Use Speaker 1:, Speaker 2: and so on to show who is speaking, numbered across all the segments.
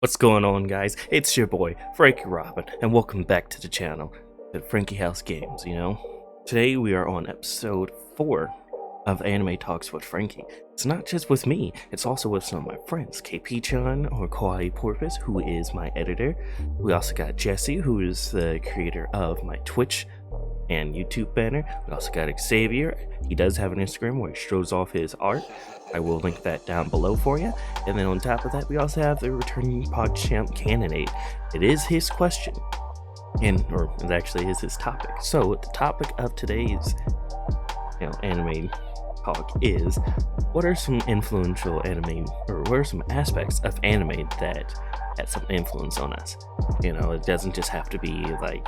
Speaker 1: What's going on, guys? It's your boy, Franky Robin, and welcome back to the channel, at Franky House Games, Today we are on episode 4 of Anime Talks with Franky. It's not just with me, it's also with some of my friends, KP-chan, or Kawaii Porpoise, who is my editor. We also got Jesse, who is the creator of my Twitch and YouTube banner. We also got Xavier. He does have an Instagram where he shows off his art. I will link that down below for you. And then on top of that, we also have the returning PogChamp candidate. It is his question, or it actually is his topic. So the topic of today's, anime talk is, what are some influential anime, or what are some aspects of anime that had some influence on us? It doesn't just have to be like,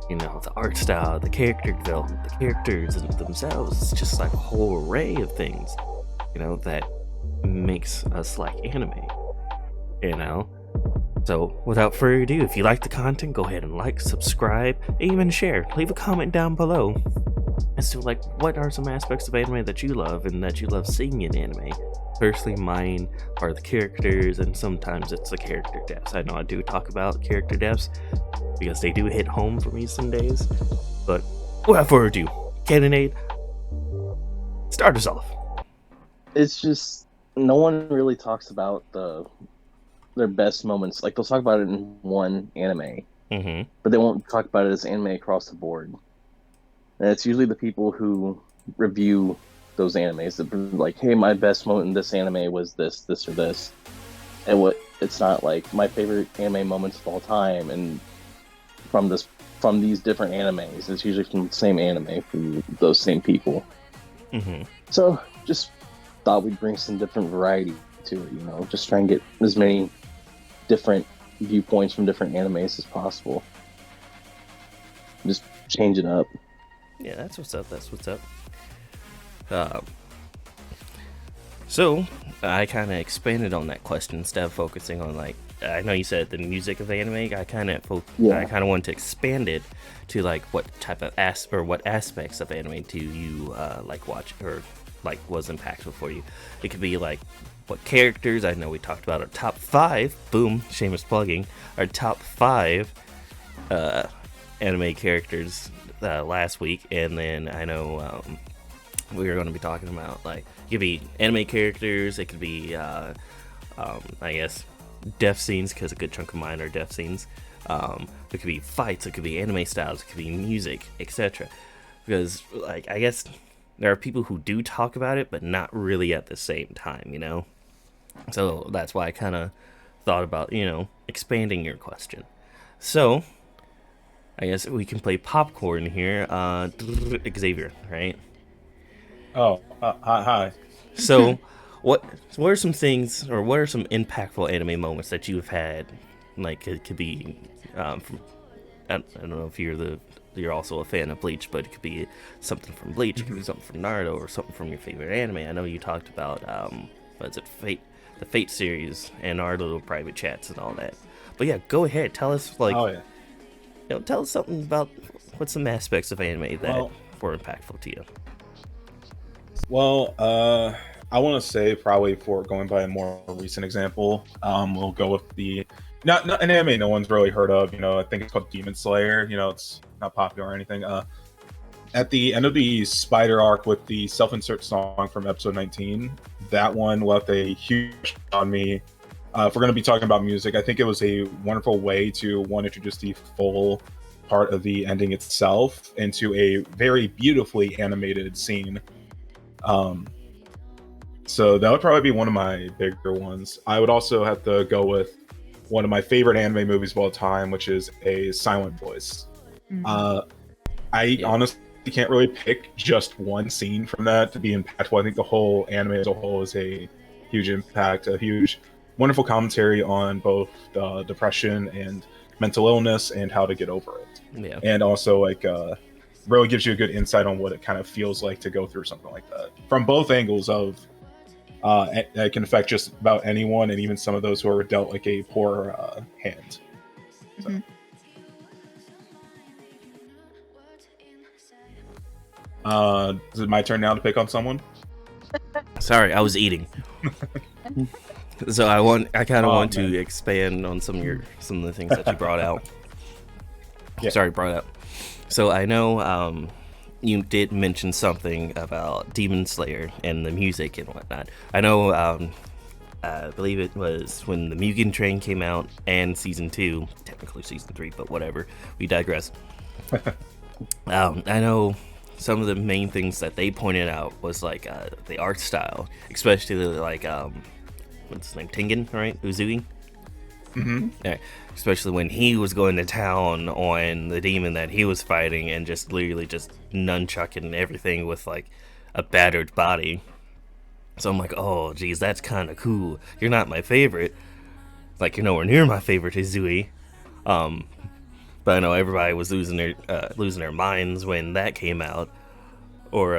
Speaker 1: the art style, the character development, the characters themselves. It's just like a whole array of things, that makes us like anime, So without further ado, if you like the content, go ahead and like, subscribe, and even share. Leave a comment down below as to what are some aspects of anime that you love and that you love seeing in anime. Personally, mine are the characters, and sometimes it's the character deaths. I know I do talk about character deaths because they do hit home for me some days. But without further ado, candidate, start us off.
Speaker 2: It's just no one really talks about their best moments. Like, they'll talk about it in one anime, but they won't talk about it as anime across the board. And it's usually the people who review those animes that are like, hey, my best moment in this anime was this, this, or this. And it's not like my favorite anime moments of all time and from these different animes. It's usually from the same anime from those same people. So just thought we'd bring some different variety to it, just try and get as many different viewpoints from different animes as possible. Just change it up.
Speaker 1: Yeah, that's what's up. So I kind of expanded on that question instead of focusing on I know you said the music of anime. I kind of wanted to expand it to what type of what aspects of anime do you watch, or was impactful for you. It could be what characters. I know we talked about our top 5, boom, shameless plugging, our top 5 anime characters last week, and then I know we were going to be talking about it could be anime characters, it could be I guess death scenes, because a good chunk of mine are death scenes. It could be fights, it could be anime styles, it could be music, etc. Because I guess there are people who do talk about it, but not really at the same time, So that's why I kind of thought about, expanding your question. So I guess we can play popcorn here. Xavier, right?
Speaker 3: Oh, hi.
Speaker 1: So what are some things, or what are some impactful anime moments that you've had? It could be, I don't know if you're also a fan of Bleach, but it could be something from Bleach, it could be something from Naruto, or something from your favorite anime. I know you talked about, Fate, the Fate series, and our little private chats and all that. But yeah, go ahead, tell us, tell us something about what's some aspects of anime that were impactful to you.
Speaker 3: Well, I want to say, probably for going by a more recent example, we'll go with the not an anime no one's really heard of. I think it's called Demon Slayer. It's not popular or anything. At the end of the Spider arc with the self-insert song from episode 19, that one left a huge on me. If we're going to be talking about music, I think it was a wonderful way to introduce the full part of the ending itself into a very beautifully animated scene. So that would probably be one of my bigger ones. I would also have to go with one of my favorite anime movies of all time, which is A Silent Voice. I honestly can't really pick just one scene from that to be impactful. I think the whole anime as a whole is a huge impact, a huge, wonderful commentary on both depression and mental illness and how to get over it.
Speaker 1: Yeah.
Speaker 3: And also really gives you a good insight on what it kind of feels like to go through something like that from both angles of it can affect just about anyone, and even some of those who are dealt a poor hand. So. Is it my turn now to pick on someone?
Speaker 1: Sorry, I was eating. So I kind of want
Speaker 3: man.
Speaker 1: to expand on some of the things that you brought out.
Speaker 3: Yeah.
Speaker 1: Sorry, brought up. So I know you did mention something about Demon Slayer and the music and whatnot. I know I believe it was when the Mugen Train came out and season 2, technically season 3, but whatever. We digress. I know some of the main things that they pointed out was like the art style, especially like what's his name, Tengen, right? Uzui.
Speaker 3: Mm-hmm.
Speaker 1: Yeah, especially when he was going to town on the demon that he was fighting and just literally just nunchucking everything with like a battered body. So I'm like, oh, geez, that's kind of cool. You're not my favorite. Like, you're nowhere near my favorite, Izui. But I know everybody was losing their minds when that came out. Or,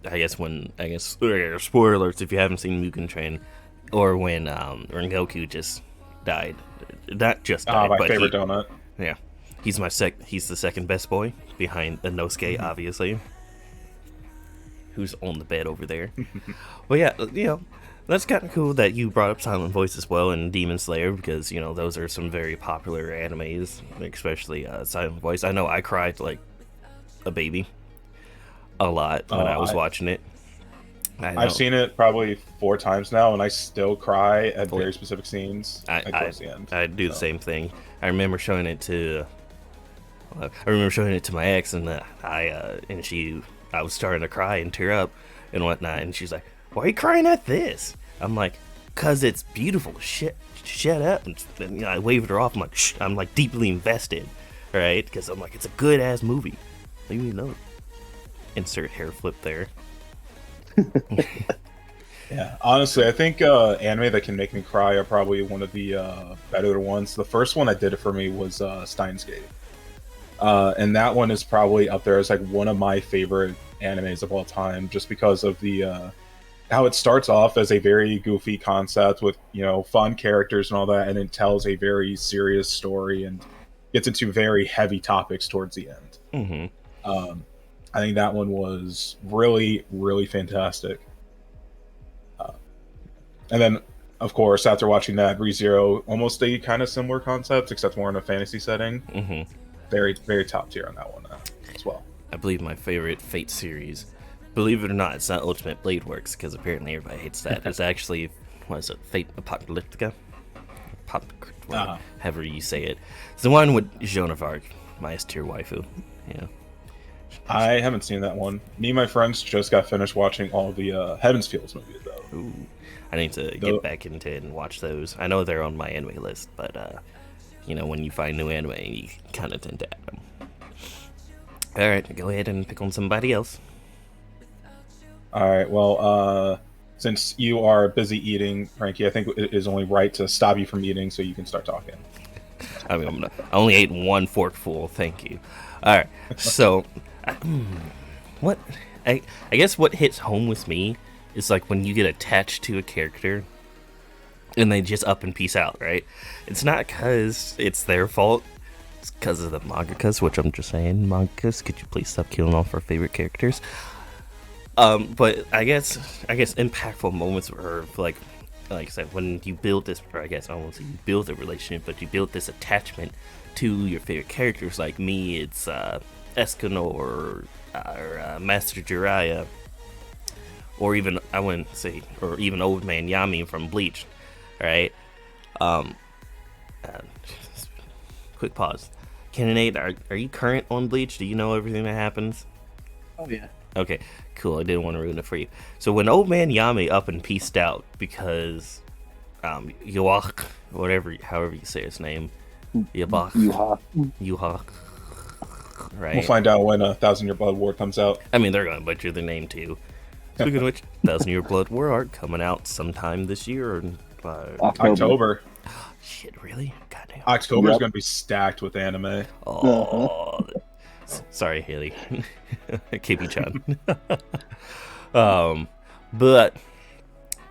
Speaker 1: I guess spoiler alerts if you haven't seen Mugen Train. Or when Rengoku just died. Not just died,
Speaker 3: My
Speaker 1: but
Speaker 3: favorite donut.
Speaker 1: Yeah. He's the second best boy behind the Inosuke, obviously. Who's on the bed over there. Well, yeah, that's kind of cool that you brought up Silent Voice as well and Demon Slayer, because, those are some very popular animes, especially Silent Voice. I know I cried like a baby a lot when I was watching it.
Speaker 3: I've seen it probably 4 times now, and I still cry at very specific scenes towards the end.
Speaker 1: I do the same thing. I remember showing it to my ex, and I was starting to cry and tear up and whatnot, and she's like, "Why are you crying at this?" I'm like, "Cause it's beautiful. Shut up." And I waved her off. I'm like, "Shh." I'm like deeply invested, right? Because I'm like, it's a good ass movie. Leave me alone. Insert hair flip there.
Speaker 3: Yeah, honestly, I think anime that can make me cry are probably one of the better ones. The first one that did it for me was Steins Gate. And that one is probably up there as like one of my favorite animes of all time, just because of the how it starts off as a very goofy concept with fun characters and all that, and it tells a very serious story and gets into very heavy topics towards the end.
Speaker 1: Mm-hmm.
Speaker 3: I think that one was really, really fantastic. And then, of course, after watching that, ReZero, almost a kind of similar concept, except more in a fantasy setting.
Speaker 1: Mm-hmm.
Speaker 3: Very, very top tier on that one as well.
Speaker 1: I believe my favorite Fate series, believe it or not, it's not Ultimate Blade Works, because apparently everybody hates that. It's actually, what is it, Fate Apocalyptica? However you say it. It's the one with Joan of Arc, my S-tier waifu. Yeah.
Speaker 3: I haven't seen that one. Me and my friends just got finished watching all the Heaven's Fields movies, though.
Speaker 1: Ooh. I need to get back into it and watch those. I know they're on my anime list, but when you find new anime, you kind of tend to add them. All right, go ahead and pick on somebody else.
Speaker 3: All right, well, since you are busy eating, Franky, I think it is only right to stop you from eating so you can start talking.
Speaker 1: I mean, I only ate one forkful. Thank you. All right, so I guess what hits home with me is like when you get attached to a character and they just up and peace out, right? It's not because it's their fault. It's because of the mangakas, which I'm just saying, mangakas, could you please stop killing off our favorite characters? But I guess impactful moments were like I said, when you build this, or I guess I won't say you build a relationship, but you build this attachment to your favorite characters. Like me, it's Escanor or Master Jiraiya. Or even, I wouldn't say, or even Old Man Yami from Bleach, right? Quick pause. Cannonade, are you current on Bleach? Do you know everything that happens?
Speaker 2: Oh, yeah.
Speaker 1: Okay, cool. I didn't want to ruin it for you. So when Old Man Yami up and peaced out because Yuhak, however you say his name, Yuhak, right?
Speaker 3: We'll find out when 1,000 Year Blood War comes out.
Speaker 1: I mean, they're going to butcher their name too. Speaking of which, 1,000 Year Blood War art coming out sometime this year or
Speaker 3: October.
Speaker 1: Shit, really? Goddamn.
Speaker 3: October is going to be stacked with anime.
Speaker 1: Oh, sorry, Haley. KB-chan. But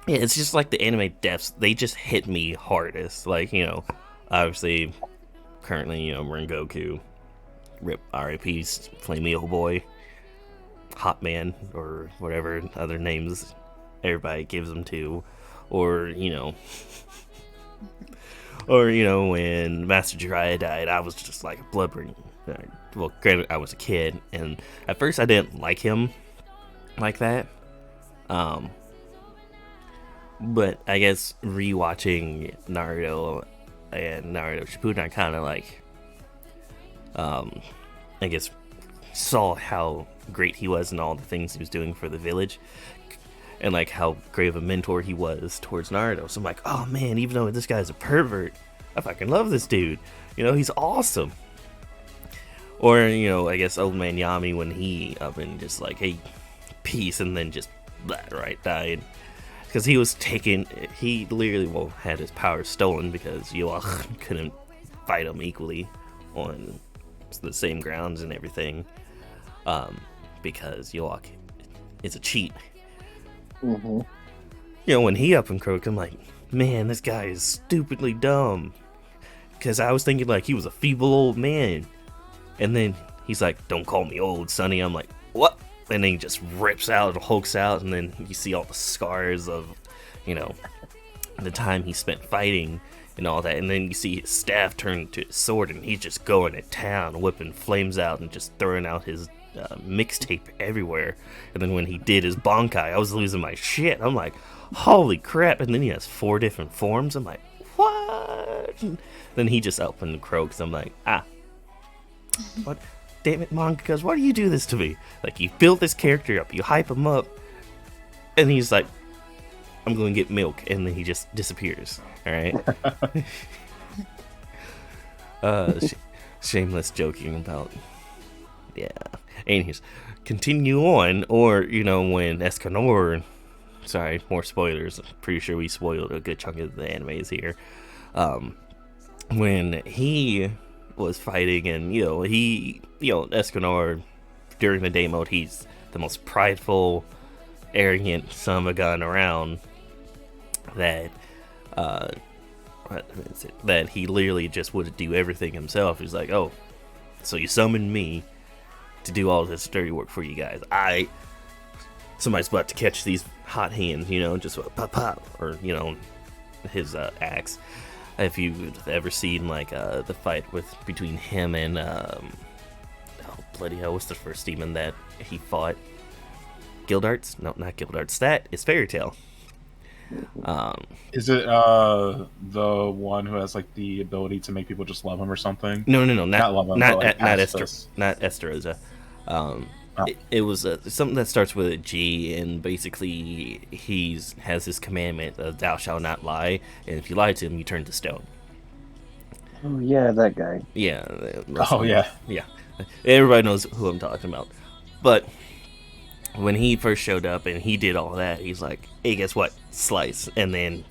Speaker 1: yeah, it's just like the anime deaths. They just hit me hardest. Like, obviously, currently, Rengoku, rip R.I.P.'s Flameo Boy. Hot Man, or whatever other names everybody gives him to, or when Master Jiraiya died, I was just like a blubbering. Well, granted, I was a kid, and at first I didn't like him like that. But I guess rewatching Naruto and Naruto Shippuden, I kind of like, I guess, saw how great he was and all the things he was doing for the village, and like how great of a mentor he was towards Naruto. So I'm like, oh man, even though this guy's a pervert, I fucking love this dude. He's awesome. Or I guess Old Man Yami, when he up and just like, hey, peace, and then just died. Because he literally had his powers stolen because Yoach couldn't fight him equally on the same grounds and everything. Because Yoach is a cheat.
Speaker 2: Mm-hmm.
Speaker 1: When he up and croaked, I'm like, man, this guy is stupidly dumb. Because I was thinking like he was a feeble old man. And then he's like, don't call me old, Sonny. I'm like, what? And then he just rips out and hulks out, and then you see all the scars of, the time he spent fighting and all that. And then you see his staff turn to his sword, and he's just going to town, whipping flames out and just throwing out his mixtape everywhere. And then when he did his Bankai, I was losing my shit. I'm like, holy crap. And then he has 4 different forms. I'm like, what? And then he just up and croaks. I'm like, what? Damn it, mangakas, why do you do this to me? Like, you build this character up, you hype him up, and he's like, I'm going to get milk, and then he just disappears. Alright? Shameless joking about... Yeah. Anyways, continue on, or, when Escanor... Sorry, more spoilers. I'm pretty sure we spoiled a good chunk of the animes here. When he was fighting, and Escanor, during the day mode, he's the most prideful, arrogant son of a gun around. That that he literally just would do everything himself. He's like, oh, so you summoned me to do all this dirty work for you guys. Somebody's about to catch these hot hands, just pop pop, or his axe. If you've ever seen like the fight between him and oh bloody hell, what's the first demon that he fought? Gildarts? No, not Gildarts. That is Fairy Tail.
Speaker 3: Is it the one who has like the ability to make people just love him or something?
Speaker 1: No, not
Speaker 3: love him,
Speaker 1: not
Speaker 3: but, like,
Speaker 1: not
Speaker 3: Esterosa.
Speaker 1: It was something that starts with a G, and basically has this commandment of thou shalt not lie, and if you lie to him, you turn to stone.
Speaker 2: Oh yeah, that guy.
Speaker 1: Yeah.
Speaker 3: Yeah.
Speaker 1: Everybody knows who I'm talking about. But when he first showed up and he did all that, he's like, hey, guess what? Slice. And then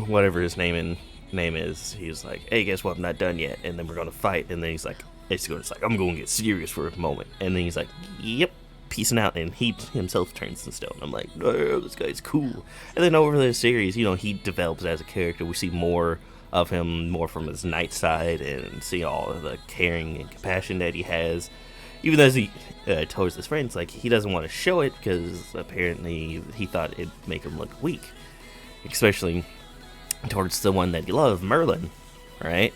Speaker 1: whatever his name is, he's like, hey, guess what? I'm not done yet. And then we're going to fight. And then he's like, I'm going to get serious for a moment. And then he's like, yep, peacing out. And he himself turns to stone. I'm like, oh, this guy's cool. And then over the series, he develops as a character. We see more of him, more from his night side, and see all of the caring and compassion that he has. Even as he towards his friends, like, he doesn't want to show it because apparently he thought it'd make him look weak. Especially towards the one that he loved, Merlin, right?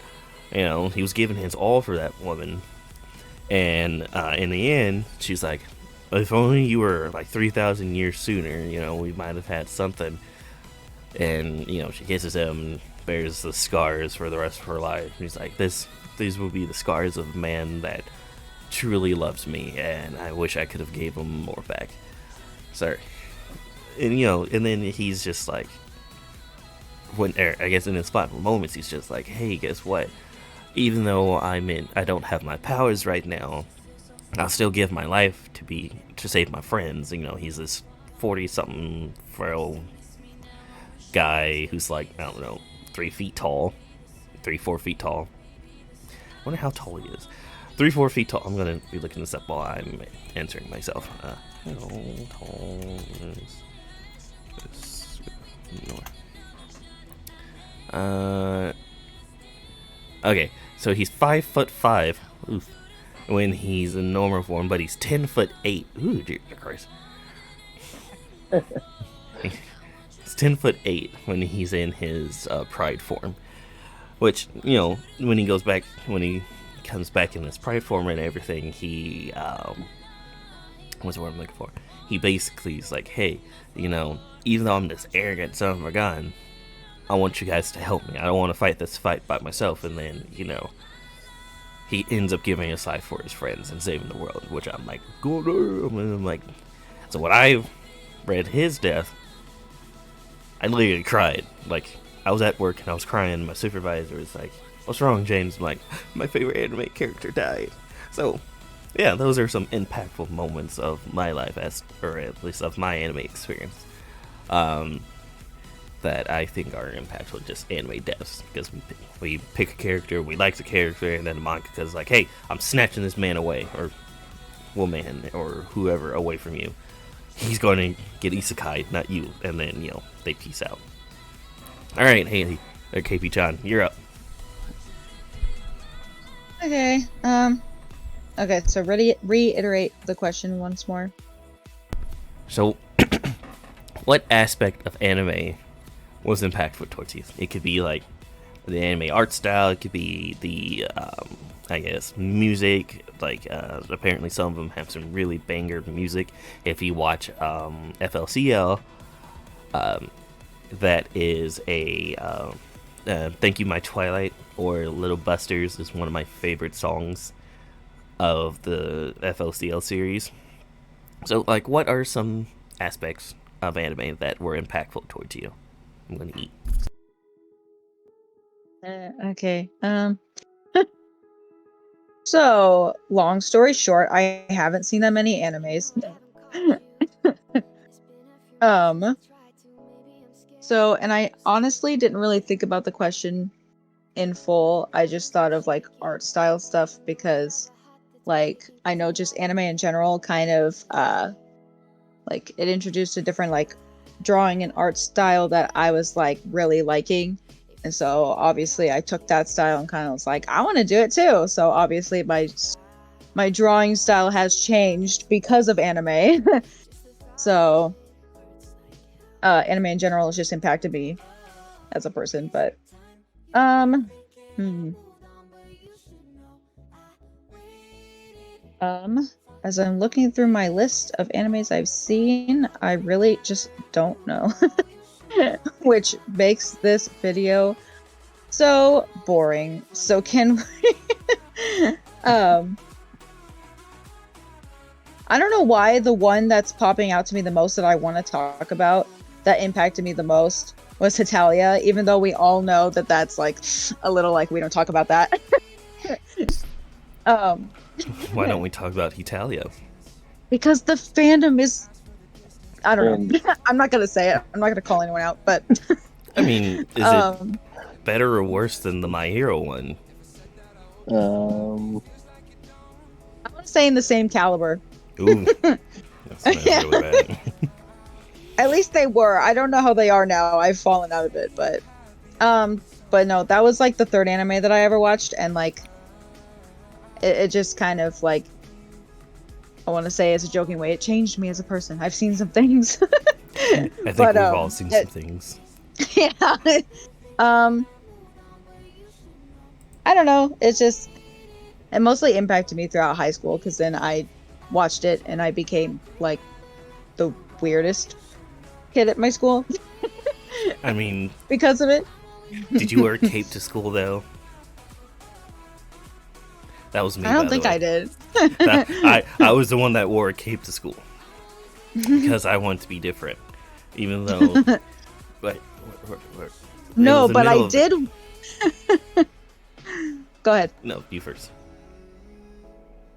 Speaker 1: He was giving his all for that woman. And in the end, she's like, if only you were like 3,000 years sooner, we might have had something. And, she kisses him, bears the scars for the rest of her life. And he's like, these will be the scars of a man that truly loves me, and I wish I could have gave him more back. Sorry. And, and then he's just like, I guess in his final moments, he's just like, hey, guess what? Even though I don't have my powers right now, I'll still give my life to save my friends. He's this 40-something frail guy who's like, I don't know, 4 feet tall. I wonder how tall he is. 3-4 feet tall. I'm gonna be looking this up while I'm answering myself. How tall is this? Okay, so he's 5'5". Oof. When he's in normal form, but he's 10'8". Ooh, dear Christ. He's 10'8" when he's in his pride form. Which, you know, when he comes back in his pride form and everything, he what's the word I'm looking for? He basically is like, hey, you know, even though I'm this arrogant son of a gun, I want you guys to help me. I don't want to fight this fight by myself. And then, you know, he ends up giving his life for his friends and saving the world, which I'm like, go on. And I'm like, so when I read his death, I literally cried. Like, I was at work and I was crying, and my supervisor was like, what's wrong, James? I'm like, my favorite anime character died. So, yeah, those are some impactful moments of my life, or at least of my anime experience, that I think are impactful, just anime deaths. Because we pick a character, we like the character, and then the mangaka's like, hey, I'm snatching this man away, or woman, or whoever away from you. He's going to get isekai, not you. And then, you know, they peace out. Alright, Haley, or KP-chan, you're up.
Speaker 4: Okay, okay, so reiterate the question once more.
Speaker 1: So, what aspect of anime was impactful towards you? It could be like the anime art style, it could be the, I guess, music. Like, apparently some of them have some really banger music. If you watch FLCL, that is a Thank You My Twilight, or Little Busters is one of my favorite songs of the FLCL series. So, like, what are some aspects of anime that were impactful towards you? I'm gonna eat.
Speaker 4: Okay. So, long story short, I haven't seen that many animes. So, and I honestly didn't really think about the question in full. I just thought of like art style stuff because, like, I know just anime in general kind of like it introduced a different like drawing and art style that I was like really liking. And so obviously I took that style and kind of was like, I want to do it too. So obviously my drawing style has changed because of anime. So anime in general has just impacted me as a person. But as I'm looking through my list of animes I've seen, I really just don't know. Which makes this video so boring. So can we I don't know why the one that's popping out to me the most that I want to talk about that impacted me the most was Hitalia, even though we all know that that's like a little like we don't talk about that.
Speaker 1: Why don't we talk about Hitalia?
Speaker 4: Because the fandom is, I don't know. I'm not gonna say it. I'm not gonna call anyone out, but
Speaker 1: I mean, is it better or worse than the My Hero one?
Speaker 2: I
Speaker 4: want to say in the same caliber.
Speaker 1: Ooh, that's really bad.
Speaker 4: At least they were. I don't know how they are now. I've fallen out of it, but no, that was like the third anime that I ever watched, and like it just kind of like, I want to say as a joking way, it changed me as a person. I've seen some things.
Speaker 1: I think we've all seen some things.
Speaker 4: Yeah. I don't know. It mostly impacted me throughout high school because then I watched it and I became like the weirdest kid at my school.
Speaker 1: I mean,
Speaker 4: because of it.
Speaker 1: Did you wear a cape to school though? That was me.
Speaker 4: I don't think I did.
Speaker 1: I was the one that wore a cape to school because I wanted to be different, even though. But
Speaker 4: no, but I did. Go ahead.
Speaker 1: No, you first.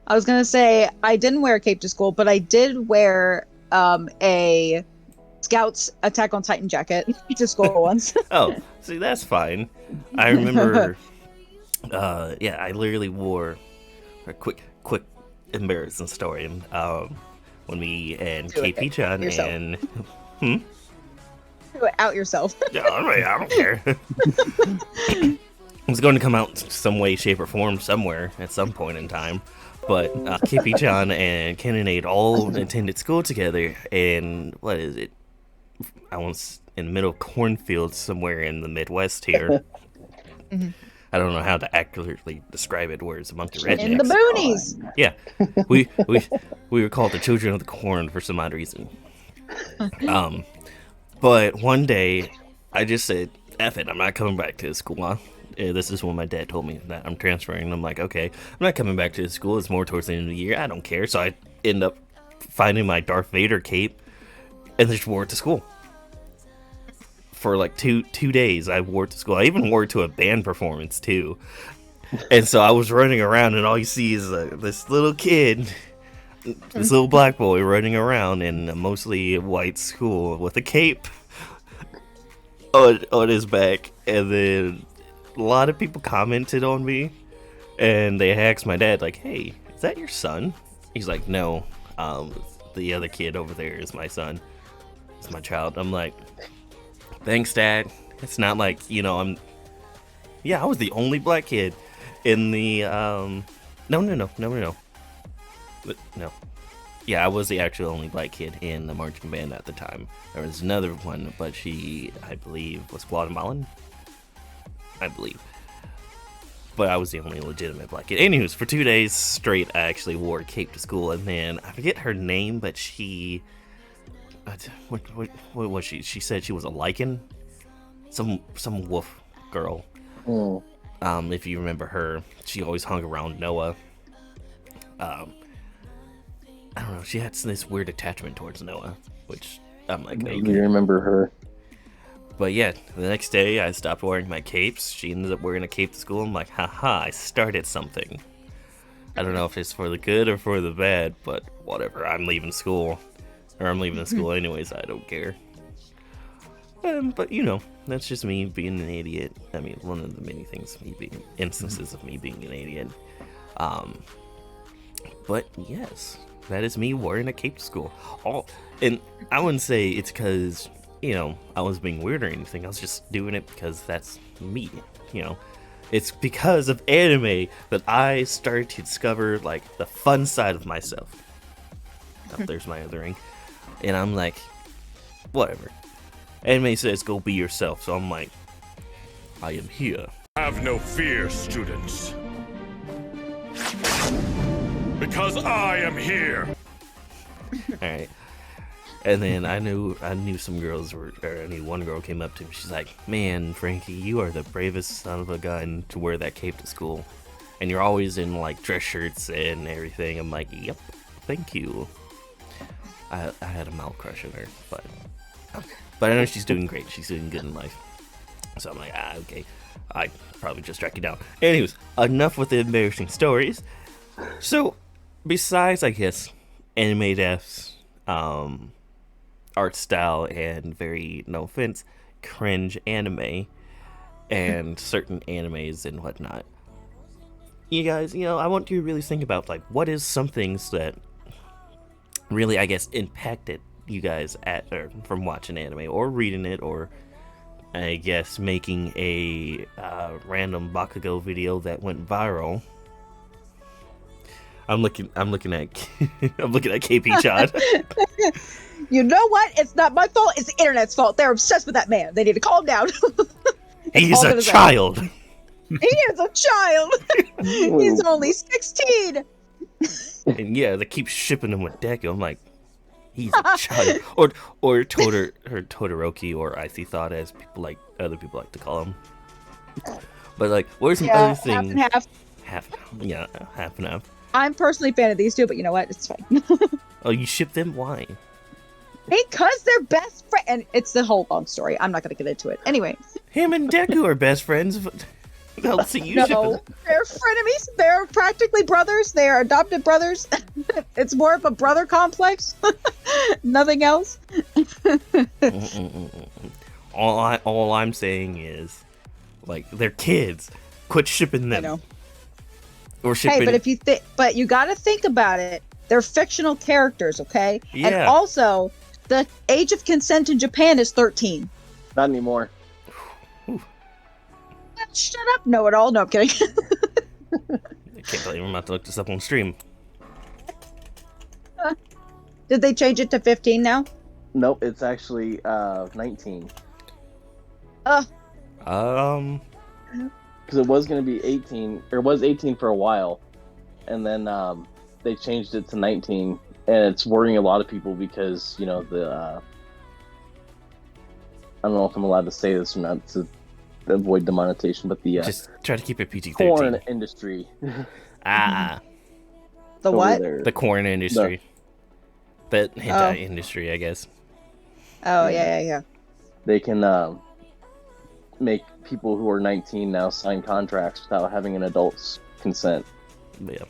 Speaker 4: I was gonna say I didn't wear a cape to school, but I did wear a Scouts Attack on Titan jacket to school once.
Speaker 1: Oh, see, that's fine. I remember. Yeah, I literally wore a quick embarrassing story. When me and KP-chan and
Speaker 4: out yourself.
Speaker 1: Yeah, I don't care. It's going to come out some way, shape, or form somewhere at some point in time. But KP-chan and Cannonade all attended school together, and what is it? I was in the middle of cornfields somewhere in the Midwest here.
Speaker 4: Mhm.
Speaker 1: I don't know how to accurately describe it. Where it's a bunch of rednecks.
Speaker 4: In the boonies.
Speaker 1: Yeah, we were called the children of the corn for some odd reason. But one day, I just said, "F it, I'm not coming back to the school." This is when my dad told me that I'm transferring. And I'm like, okay, I'm not coming back to the school. It's more towards the end of the year. I don't care. So I end up finding my Darth Vader cape and just wore it to school. For like two days, I wore it to school. I even wore it to a band performance too. And so I was running around, and all you see is this little kid, this little black boy running around in a mostly white school with a cape on his back. And then a lot of people commented on me, and they asked my dad, like, "Hey, is that your son?" He's like, "No, the other kid over there is my son. It's my child." I'm like, "Thanks, Dad." It's not like, I was the only black kid in the, no. Yeah, I was the actual only black kid in the marching band at the time. There was another one, but she, I believe, was Guatemalan. I believe. But I was the only legitimate black kid. Anyways, for 2 days straight, I actually wore a cape to school, and then, I forget her name, but she... What was she? She said she was a lichen, some wolf girl.
Speaker 2: Mm.
Speaker 1: If you remember her, she always hung around Noah. I don't know. She had this weird attachment towards Noah, which I'm like, okay.
Speaker 2: You remember her?
Speaker 1: But yeah, the next day I stopped wearing my capes. She ended up wearing a cape to school. I'm like, haha, I started something. I don't know if it's for the good or for the bad, but whatever. I'm leaving school. Or I'm leaving the school anyways, I don't care. But, that's just me being an idiot. I mean, one of the many instances of me being an idiot. But, yes, that is me wearing a cape to school. And I wouldn't say it's because, I was being weird or anything. I was just doing it because that's me, It's because of anime that I started to discover, like, the fun side of myself. Oh, there's my other ring. And I'm like, whatever. Anime says go be yourself, so I'm like, I am here.
Speaker 5: Have no fear, students. Because I am here.
Speaker 1: Alright. And then I knew some girls I knew one girl came up to me. She's like, "Man, Frankie, you are the bravest son of a gun to wear that cape to school. And you're always in like dress shirts and everything." I'm like, "Yep, thank you." I had a mouth crush on her, but I know she's doing great. She's doing good in life. So I'm like, okay. I probably just track you down. Anyways, enough with the embarrassing stories. So, besides, I guess, anime deaths, art style, and very, no offense, cringe anime, and certain animes and whatnot, you guys, I want you to really think about, like, what is some things that really, I guess, impacted you guys from watching anime or reading it, or I guess making a random Bakugo video that went viral. I'm looking at KP Chad.
Speaker 4: You know what? It's not my fault. It's the internet's fault. They're obsessed with that man. They need to calm down.
Speaker 1: He's a child.
Speaker 4: He is a child. He's only 16.
Speaker 1: And yeah, they keep shipping him with Deku. I'm like, he's a child. Or Todoroki, or Icy Thought, as other people like to call him. But like, what are some other things?
Speaker 4: Half and half.
Speaker 1: Half and half.
Speaker 4: I'm personally a fan of these two, but you know what? It's fine.
Speaker 1: Oh, you ship them? Why?
Speaker 4: Because they're best friends. And it's the whole long story. I'm not going to get into it. Anyway.
Speaker 1: Him and Deku are best friends. They'll see you ship them.
Speaker 4: They're frenemies. They're practically brothers. They are adopted brothers. It's more of a brother complex. Nothing else.
Speaker 1: All I'm saying is, like, they're kids. Quit shipping them.
Speaker 4: I know.
Speaker 1: Or shipping.
Speaker 4: Hey, but you got to think about it. They're fictional characters, okay?
Speaker 1: Yeah.
Speaker 4: And also, the age of consent in Japan is 13.
Speaker 2: Not anymore.
Speaker 4: Shut up, know-it-all. No, I'm kidding.
Speaker 1: I can't believe I'm about to look this up on stream.
Speaker 4: Did they change it to 15 now?
Speaker 2: Nope, it's actually 19.
Speaker 1: Um,
Speaker 2: Because it was going to be 18, or it was 18 for a while, and then they changed it to 19, and it's worrying a lot of people because the I don't know if I'm allowed to say this or not to avoid demonetization, but the
Speaker 1: just try to keep it PG-13.
Speaker 2: porn industry.
Speaker 4: The
Speaker 2: over
Speaker 4: what?
Speaker 2: there.
Speaker 1: The corn industry. The hentai industry, I guess.
Speaker 4: Oh, yeah.
Speaker 2: They can make people who are 19 now sign contracts without having an adult's consent,
Speaker 1: Yeah.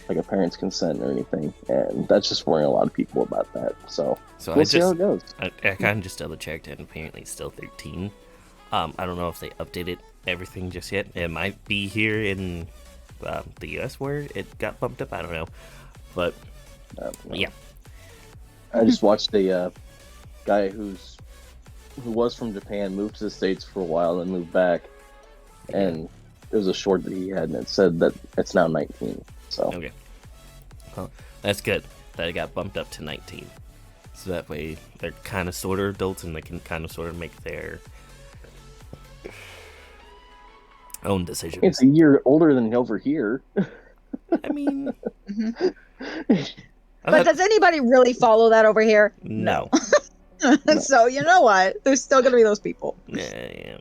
Speaker 2: like a parent's consent or anything, and that's just worrying a lot of people about that. So
Speaker 1: So
Speaker 2: we'll see how it goes.
Speaker 1: I kind of just double checked, and apparently it's still 13. I don't know if they updated everything just yet. It might be here in the US where it got bumped up. I don't know, but yeah.
Speaker 2: I just watched a guy who was from Japan, moved to the States for a while, and moved back, and it was a short that he had, and it said that it's now 19. So
Speaker 1: Okay. Well, that's good that it got bumped up to 19. So that way they're kind of sort of adults and they can kind of sort of make their own decisions.
Speaker 2: it's a year older than over here.
Speaker 1: I mean,
Speaker 4: But does anybody really follow that over here?
Speaker 1: no.
Speaker 4: So you know what? There's still gonna be those people.
Speaker 1: Yeah.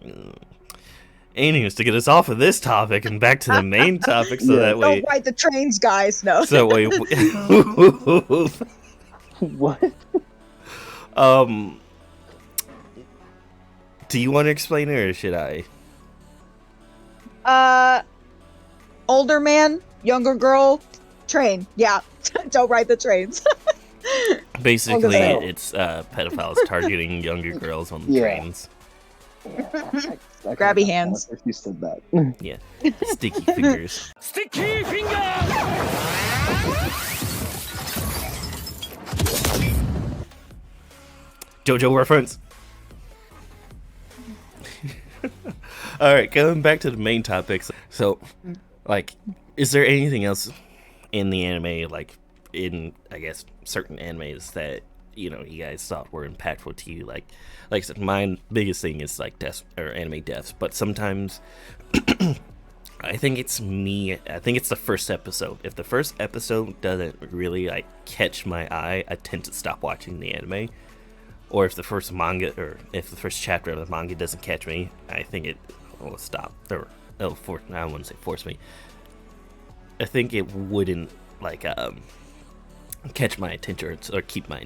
Speaker 1: Anyways, to get us off of this topic and back to the main topic, so that way,
Speaker 4: Don't ride the trains, guys. No.
Speaker 1: so that way,
Speaker 2: What?
Speaker 1: do you want to explain it or should I?
Speaker 4: Older man, younger girl, train. Yeah, don't ride the trains.
Speaker 1: Basically,
Speaker 2: Okay.
Speaker 1: it's pedophiles targeting younger girls on the
Speaker 2: Yeah.
Speaker 1: trains.
Speaker 4: Grabby hands.
Speaker 2: If you said that.
Speaker 1: Yeah, sticky fingers.
Speaker 5: Sticky finger!
Speaker 1: Jojo reference. All right, going back to the main topics. So, like, is there anything else in the anime, like in I guess certain animes that you guys thought were impactful to you? Like I said, my biggest thing is like deaths or anime deaths, but sometimes I think it's me. I think it's the first episode. If the first episode doesn't really like catch my eye, I tend to stop watching the anime. Or if the first manga, or if the first chapter of the manga doesn't catch me, I think it will stop. Or it'll force. I don't want to say force me. I think it wouldn't like catch my attention or keep my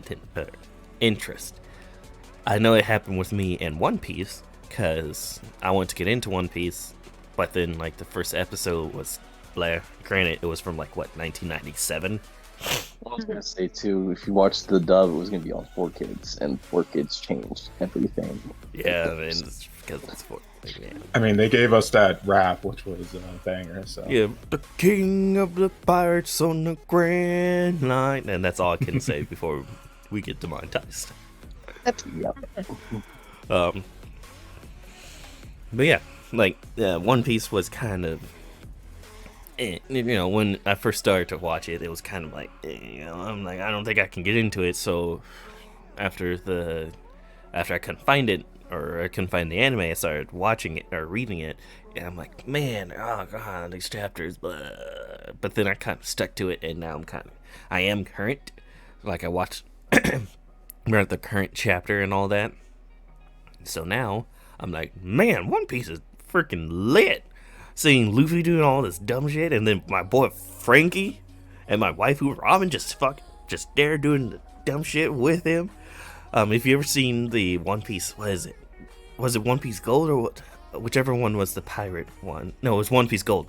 Speaker 1: interest. I know it happened with me in One Piece because I wanted to get into One Piece, but then like the first episode was, granted, it was from like what 1997.
Speaker 2: I was gonna say too, if you watched the dub, it was gonna be on 4Kids, and 4Kids changed everything.
Speaker 1: Yeah, and it's because it's for. Yeah.
Speaker 3: I mean, they gave us that rap, which was a banger. So
Speaker 1: Yeah, the king of the pirates on the Grand Line, and that's all I can say before we get demonetized.
Speaker 2: Yep.
Speaker 1: But yeah, like One Piece was kind of, when I first started to watch it, it was kind of like, I'm like, I don't think I can get into it. So after I couldn't find it, or I couldn't find the anime, I started watching it or reading it, and I'm like, man, oh god, these chapters, blah. But then I kind of stuck to it, and now I am current. Like I watched, we're at the current chapter and all that. So now I'm like, man, One Piece is freaking lit. Seeing Luffy doing all this dumb shit, and then my boy Franky and my waifu Robin just there doing the dumb shit with him. If you ever seen the One Piece, was it One Piece Gold or what? Whichever one was the pirate one. No, it was One Piece Gold.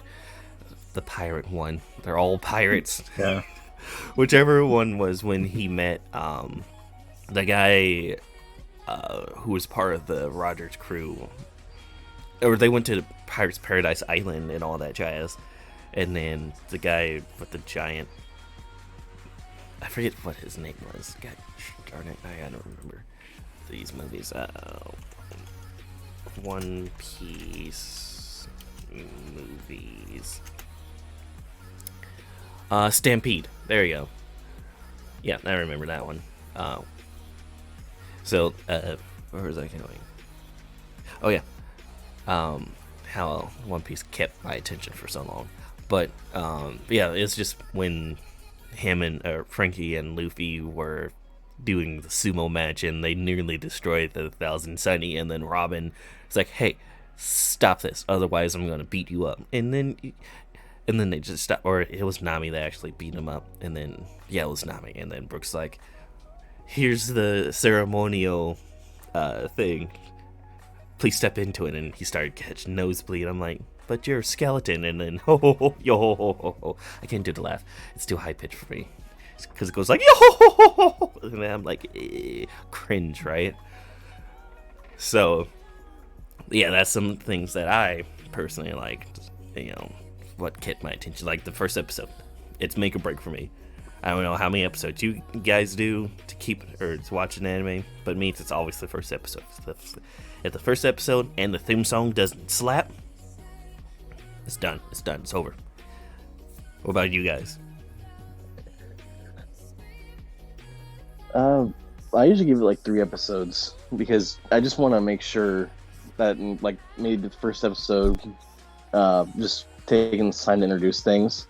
Speaker 1: The pirate one. They're all pirates.
Speaker 3: yeah,
Speaker 1: Whichever one was when he met the guy who was part of the Rogers crew. Or they went to Pirates Paradise Island and all that jazz. And then the guy with the giant, I forget what his name was. God darn it, I don't remember these movies. One Piece movies. Stampede. There you go. Yeah, I remember that one. So, where was I going? Oh yeah, how One Piece kept my attention for so long. But yeah, it's just when him and Franky and Luffy were doing the sumo match and they nearly destroyed the Thousand Sunny, and then Robin was like, "Hey, stop this, otherwise I'm gonna beat you up." And then they just stopped, or it was Nami that actually beat him up, and then yeah, it was Nami, and then Brooks like, "Here's the ceremonial thing. Please step into it," and he started catching nosebleed. I'm like, "But you're a skeleton," and then I can't do the laugh. It's too high pitched for me because it goes like yo, and then I'm like cringe, right? So yeah, that's some things that I personally like. You know, what kept my attention. Like the first episode, it's make or break for me. I don't know how many episodes you guys do to keep or to watch an anime, but me, it's always the first episode. If the first episode and the theme song doesn't slap, it's done. It's done. It's over. What about you guys?
Speaker 2: I usually give it like 3 episodes because I just want to make sure that like maybe the first episode, just taking time to introduce things.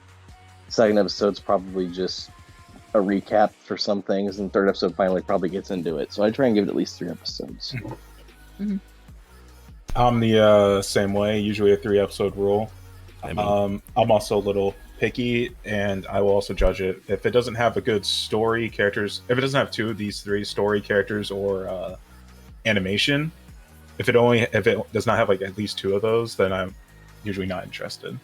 Speaker 2: Second episode's probably just a recap for some things, and third episode finally probably gets into it. So I try and give it at least 3 episodes.
Speaker 4: Mm-hmm.
Speaker 3: I'm the same way, usually a 3-episode rule. I'm also a little picky, and I will also judge it if it doesn't have a good story, characters. If it doesn't have 2 of these 3 story, characters, or animation, if it does not have like at least 2 of those, then I'm usually not interested.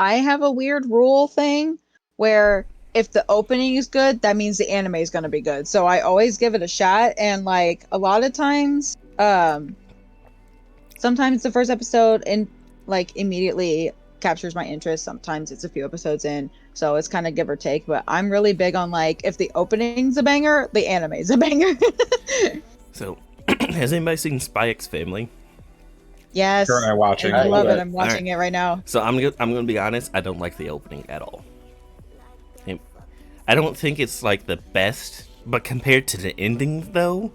Speaker 4: I have a weird rule thing where if the opening is good, that means the anime is going to be good. So I always give it a shot. And like a lot of times, sometimes the first episode immediately captures my interest. Sometimes it's a few episodes in. So it's kind of give or take. But I'm really big on like, if the opening's a banger, the anime's a banger.
Speaker 1: So, has anybody seen Spy X Family?
Speaker 4: Yes.
Speaker 3: Currently watching.
Speaker 4: I love it. I'm watching it right now.
Speaker 1: So I'm gonna be honest. I don't like the opening at all. I don't think it's like the best, but compared to the ending, though,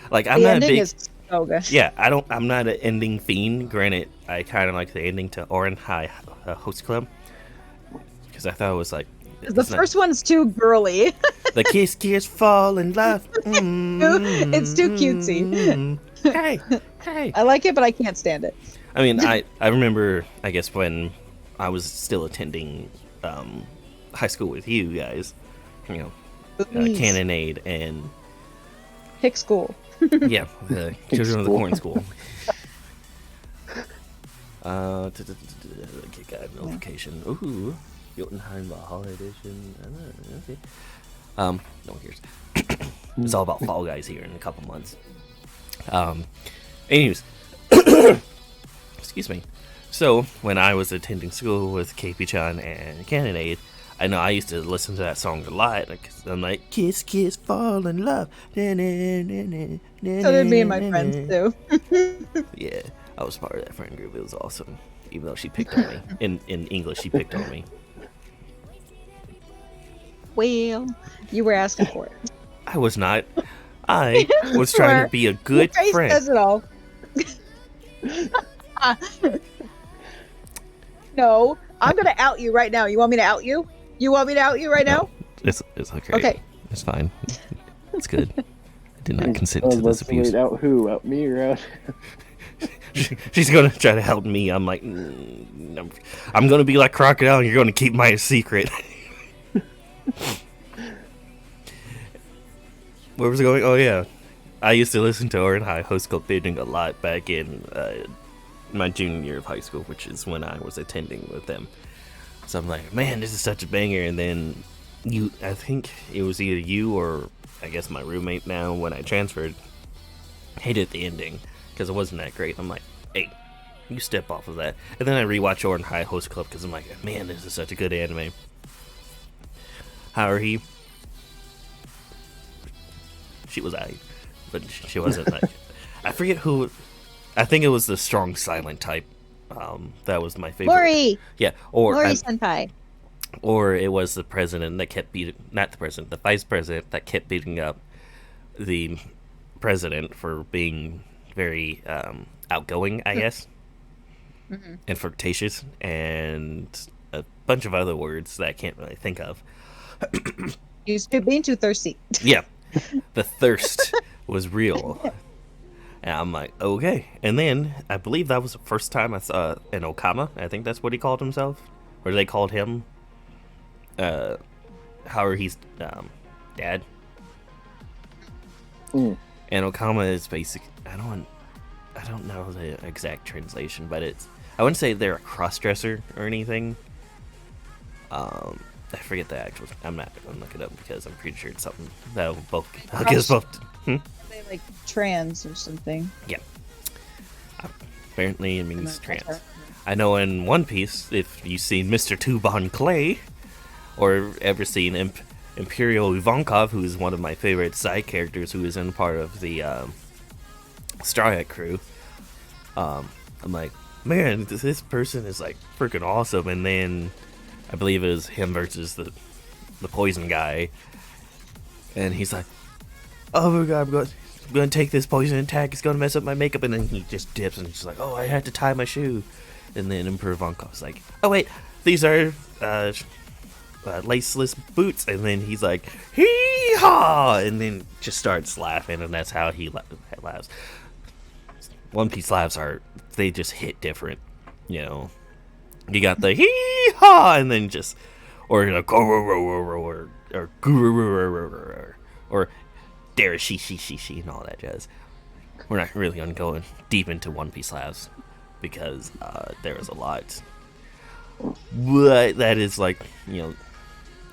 Speaker 1: like I'm not a big.
Speaker 4: Is so good.
Speaker 1: Yeah, I'm not an ending fiend. Granted, I kind of like the ending to Oran High Host Club because I thought it was like
Speaker 4: the first one's too girly.
Speaker 1: The kiss fall in love.
Speaker 4: It's too cutesy.
Speaker 1: Hey.
Speaker 4: I like it, but I can't stand it.
Speaker 1: I mean, I remember, I guess, when I was still attending high school with you guys, you know, Cannonade and
Speaker 4: Hick School.
Speaker 1: Yeah, the Children of the Corn School. Get got notification. Ooh, Jotunheim Valhalla edition. Okay. No one cares. It's all about Fall Guys here in a couple months. Anyways, excuse me. So when I was attending school with KP-chan and Cannonade, I know I used to listen to that song a lot. Cause I'm like, kiss, kiss, fall in love. So
Speaker 4: did me and my friends too.
Speaker 1: Yeah, I was part of that friend group. It was awesome. Even though she picked on me in English, she picked on me.
Speaker 4: Well, you were asking for it.
Speaker 1: I was not. I was trying to be a good
Speaker 4: Your face
Speaker 1: friend.
Speaker 4: says it all. No, I'm gonna out you right now. You want me to out you? You want me to out you right now?
Speaker 1: It's okay.
Speaker 4: Okay.
Speaker 1: It's fine. It's good. I did not consent to this abuse.
Speaker 2: Wait, out who? Out me or out?
Speaker 1: She's gonna try to help me. I'm like, I'm gonna be like Crocodile, and you're gonna keep my secret. Where was it going? Oh yeah, I used to listen to Orin High Host Club Bidding a lot back in my junior year of high school, which is when I was attending with them. So I'm like, man, this is such a banger. And then I think it was either you or I guess my roommate now when I transferred hated the ending because it wasn't that great. I'm like, hey, you step off of that. And then I rewatch Orin High Host Club because I'm like, man, this is such a good anime. Haruhi, she was aight, but she wasn't like, I forget who. I think it was the strong silent type. That was my favorite.
Speaker 4: Mori!
Speaker 1: Yeah, or
Speaker 4: Mori senpai.
Speaker 1: or it was the president that kept beating, not the president, the vice president that kept beating up the president for being very outgoing, I guess, and flirtatious, and a bunch of other words that I can't really think of.
Speaker 4: He's being too thirsty.
Speaker 1: Yeah, the thirst was real. And I'm like, okay. And then I believe that was the first time I saw an Okama. I think that's what he called himself, or they called him. However, he's dad. And Okama is basic. I don't know the exact translation, but it's. I wouldn't say they're a cross-dresser or anything. I forget the actual. I'm not gonna look it up because I'm pretty sure it's something that both. I guess both.
Speaker 4: They like trans or something.
Speaker 1: Yeah. Apparently, it means trans. I know in One Piece, if you've seen Mr. Tuban Clay, or ever seen Imperial Ivankov, who is one of my favorite side characters, who is in part of the Starlight crew, I'm like, man, this person is like freaking awesome. And then I believe it was him versus the poison guy, and he's like, oh my god, I'm going to take this poison attack, it's going to mess up my makeup, and then he just dips and he's like, oh, I had to tie my shoe. And then Emperor Ivankov's like, oh wait, these are laceless boots. And then he's like, hee-haw, and then just starts laughing, and that's how he laughs. One Piece laughs they just hit different, you know. You got the hee-haw, and then just, or like, or there she, and all that jazz. We're not really going to go deep into One Piece laughs, because there is a lot. But that is like, you know,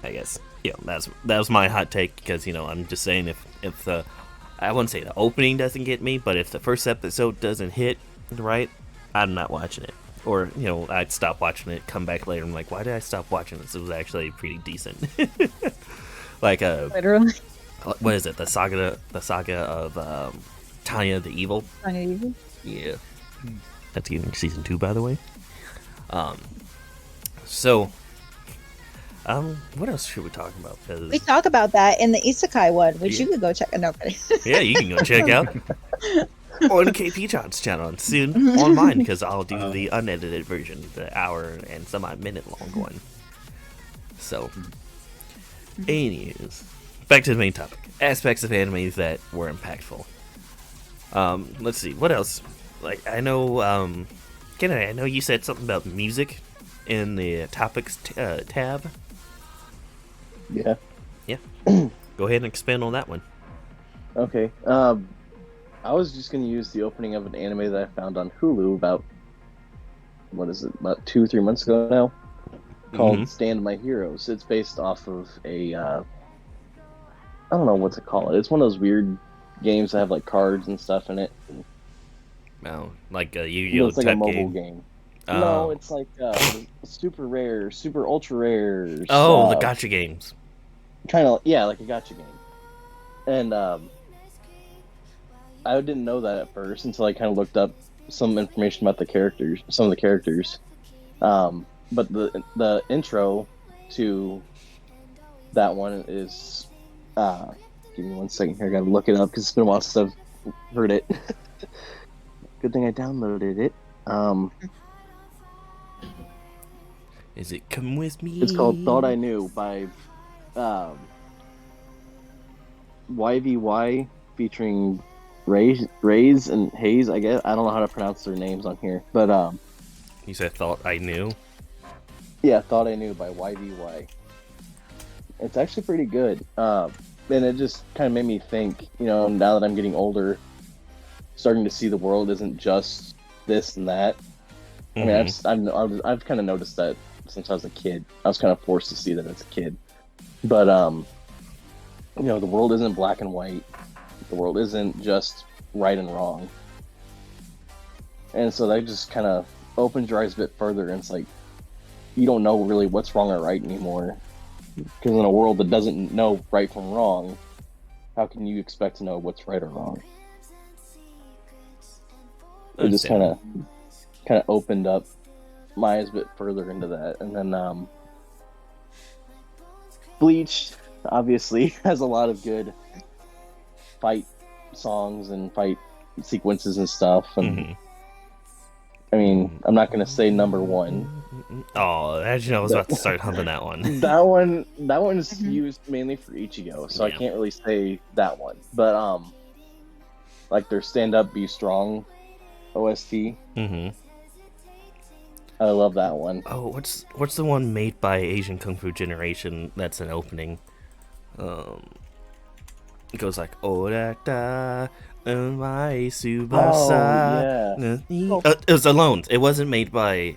Speaker 1: I guess, you know, that was my hot take, because, you know, I'm just saying if the, I wouldn't say the opening doesn't get me, but if the first episode doesn't hit right, I'm not watching it. Or, you know, I'd stop watching it, come back later, and I'm like, why did I stop watching this? It was actually pretty decent. Like
Speaker 4: Literally.
Speaker 1: What is it? The saga of Tanya the Evil.
Speaker 4: Tanya the Evil.
Speaker 1: Yeah, that's getting season 2, by the way. So, what else should we talk about?
Speaker 4: We talk about that in the Isekai one, which you could go check. No,
Speaker 1: yeah, you can go check out on KP John's channel, and soon on mine, because I'll do the unedited version, the hour and minute long one. So, anyways, back to the main topic: aspects of anime that were impactful. Let's see, what else? Like, I know, Kennedy, I know you said something about music in the topics tab.
Speaker 2: Yeah.
Speaker 1: Yeah. Go ahead and expand on that one.
Speaker 2: Okay. I was just going to use the opening of an anime that I found on Hulu about 2-3 months ago now, called Stand My Heroes. It's based off of a, I don't know what to call it. It's one of those weird games that have like cards and stuff in it.
Speaker 1: Oh, like a Yu-Gi-Oh!
Speaker 2: It's like
Speaker 1: type
Speaker 2: a mobile game. No, it's like super rare, super ultra rare.
Speaker 1: Oh, the gacha games.
Speaker 2: Kind of, yeah, like a gacha game. And I didn't know that at first until I kind of looked up some information about some of the characters. But the intro to that one is, give me 1 second here, I gotta look it up because it's been a while since I've heard it. Good thing I downloaded it.
Speaker 1: Is it Come With Me?
Speaker 2: It's called Thought I Knew by YVY featuring Rays and Hayes, I guess. I don't know how to pronounce their names on here. But
Speaker 1: you said Thought I Knew?
Speaker 2: Yeah, Thought I Knew by YVY. It's actually pretty good. And it just kind of made me think, you know, now that I'm getting older, starting to see the world isn't just this and that. I mean, I've kind of noticed that since I was a kid. I was kind of forced to see that as a kid. But, you know, the world isn't black and white. The world isn't just right and wrong. And so that just kind of opens your eyes a bit further, and it's like, you don't know really what's wrong or right anymore. Because in a world that doesn't know right from wrong, how can you expect to know what's right or wrong? It just kind of opened up my eyes a bit further into that. And then Bleach obviously has a lot of good fight songs and fight sequences and stuff. And I mean, I'm not gonna say number one.
Speaker 1: Oh, as you know, I was about to start humping that one.
Speaker 2: That one is used mainly for Ichigo, so I can't really say that one. But like their Stand Up Be Strong OST. I love that one.
Speaker 1: Oh, what's the one made by Asian Kung Fu Generation that's an opening? It goes like Orata Umai Subasa. It was Alone. It wasn't made by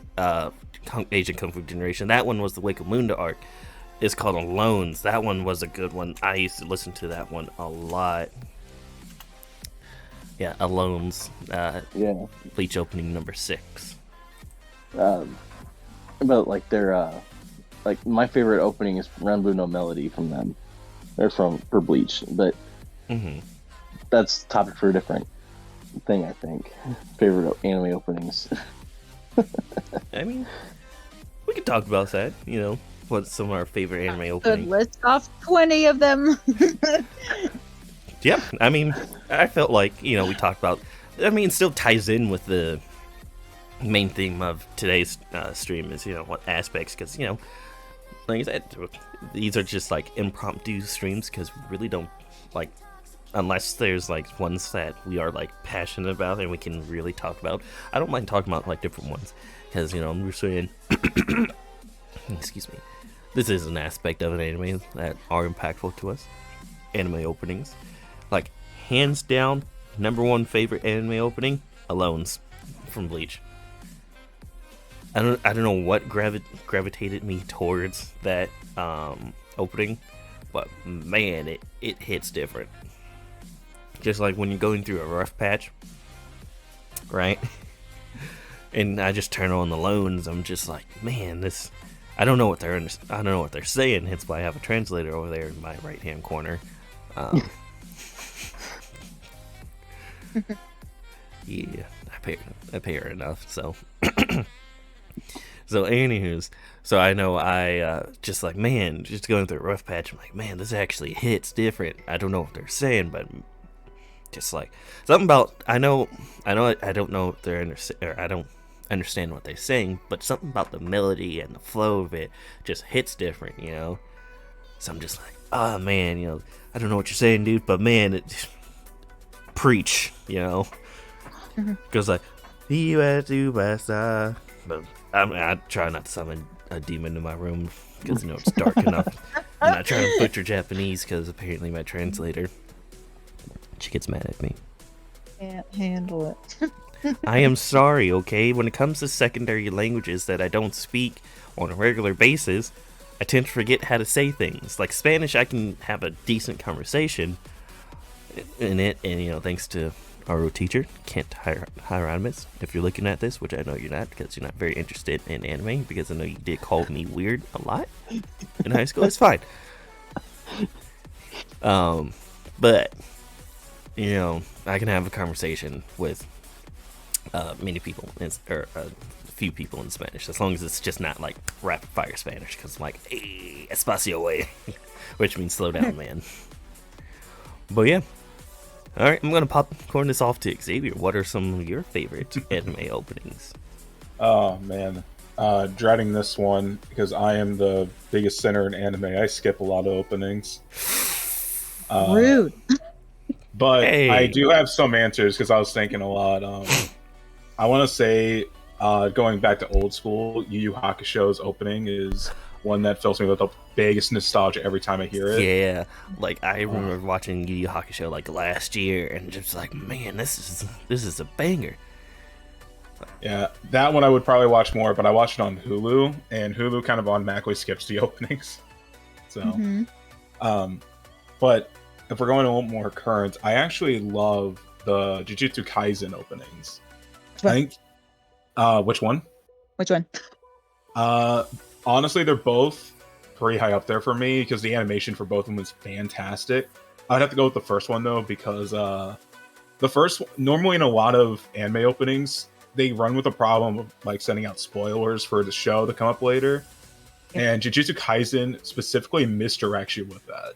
Speaker 1: Asian Kung Fu Generation. That one was the Wake of Munda arc. It's called Alones. That one was a good one. I used to listen to that one a lot. Yeah, Alones. Bleach opening number 6.
Speaker 2: But like their like my favorite opening is Ranbu no Melody from them. They're for Bleach, but that's topic for a different thing. I think favorite anime openings.
Speaker 1: I mean, we could talk about that. You know, what's some of our favorite anime openings?
Speaker 4: Could list off 20 of them.
Speaker 1: Yeah, I mean, I felt like, you know, we talked about. I mean, it still ties in with the main theme of today's stream is, you know, what aspects, because, you know, like I said, these are just like impromptu streams because we really don't like, unless there's like ones that we are like passionate about and we can really talk about. I don't mind talking about like different ones because, you know, I'm just saying, excuse me, this is an aspect of an anime that are impactful to us. Anime openings, like hands down, number one favorite anime opening, Alones from Bleach. I don't know what gravitated me towards that opening, but man, it hits different. Just like when you're going through a rough patch, right? And I just turn on the Alones, I'm just like, man, this. I don't know what they're saying. Hence why I have a translator over there in my right hand corner. Yeah, I pay her enough, so. So anywho's, so I know I just like, man, just going through a rough patch, I'm like, man, this actually hits different. I don't know what they're saying, but just like something about I don't know if they're I don't understand what they're saying, but something about the melody and the flow of it just hits different, you know. So I'm just like, oh man, you know, I don't know what you're saying, dude, but man, it preach, you know. Goes like, but I try not to summon a demon in my room because, you know, it's dark enough. I'm not trying to butcher Japanese because apparently my translator, she gets mad at me.
Speaker 4: Can't handle it.
Speaker 1: I am sorry, okay? When it comes to secondary languages that I don't speak on a regular basis, I tend to forget how to say things. Like Spanish, I can have a decent conversation in it, and, you know, thanks to our teacher, Kent Hieronymus, if you're looking at this, which I know you're not because you're not very interested in anime, because I know you did call me weird a lot in high school. It's fine. But, you know, I can have a conversation with many people, or a few people in Spanish, as long as it's just not like rapid fire Spanish, because I'm like, hey, espacio way, which means slow down, man. But yeah. Alright, I'm gonna popcorn this off to Xavier. What are some of your favorite anime openings?
Speaker 3: Oh man, dreading this one because I am the biggest sinner in anime. I skip a lot of openings.
Speaker 4: Rude.
Speaker 3: But
Speaker 1: hey.
Speaker 3: I do have some answers because I was thinking a lot. I want to say, going back to old school, Yu Yu Hakusho's opening is one that fills me with the biggest nostalgia every time I hear it.
Speaker 1: Yeah, like I remember watching Yu Yu Hakusho like last year, and just like, man, this is a banger.
Speaker 3: Yeah, that one I would probably watch more, but I watched it on Hulu, and Hulu kind of automatically skips the openings. So, but if we're going a little more current, I actually love the Jujutsu Kaisen openings. I think, which one?
Speaker 4: Which one?
Speaker 3: Honestly, they're both pretty high up there for me because the animation for both of them was fantastic. I'd have to go with the first one though because the first, normally in a lot of anime openings, they run with a problem of like sending out spoilers for the show to come up later. And Jujutsu Kaisen specifically misdirects you with that,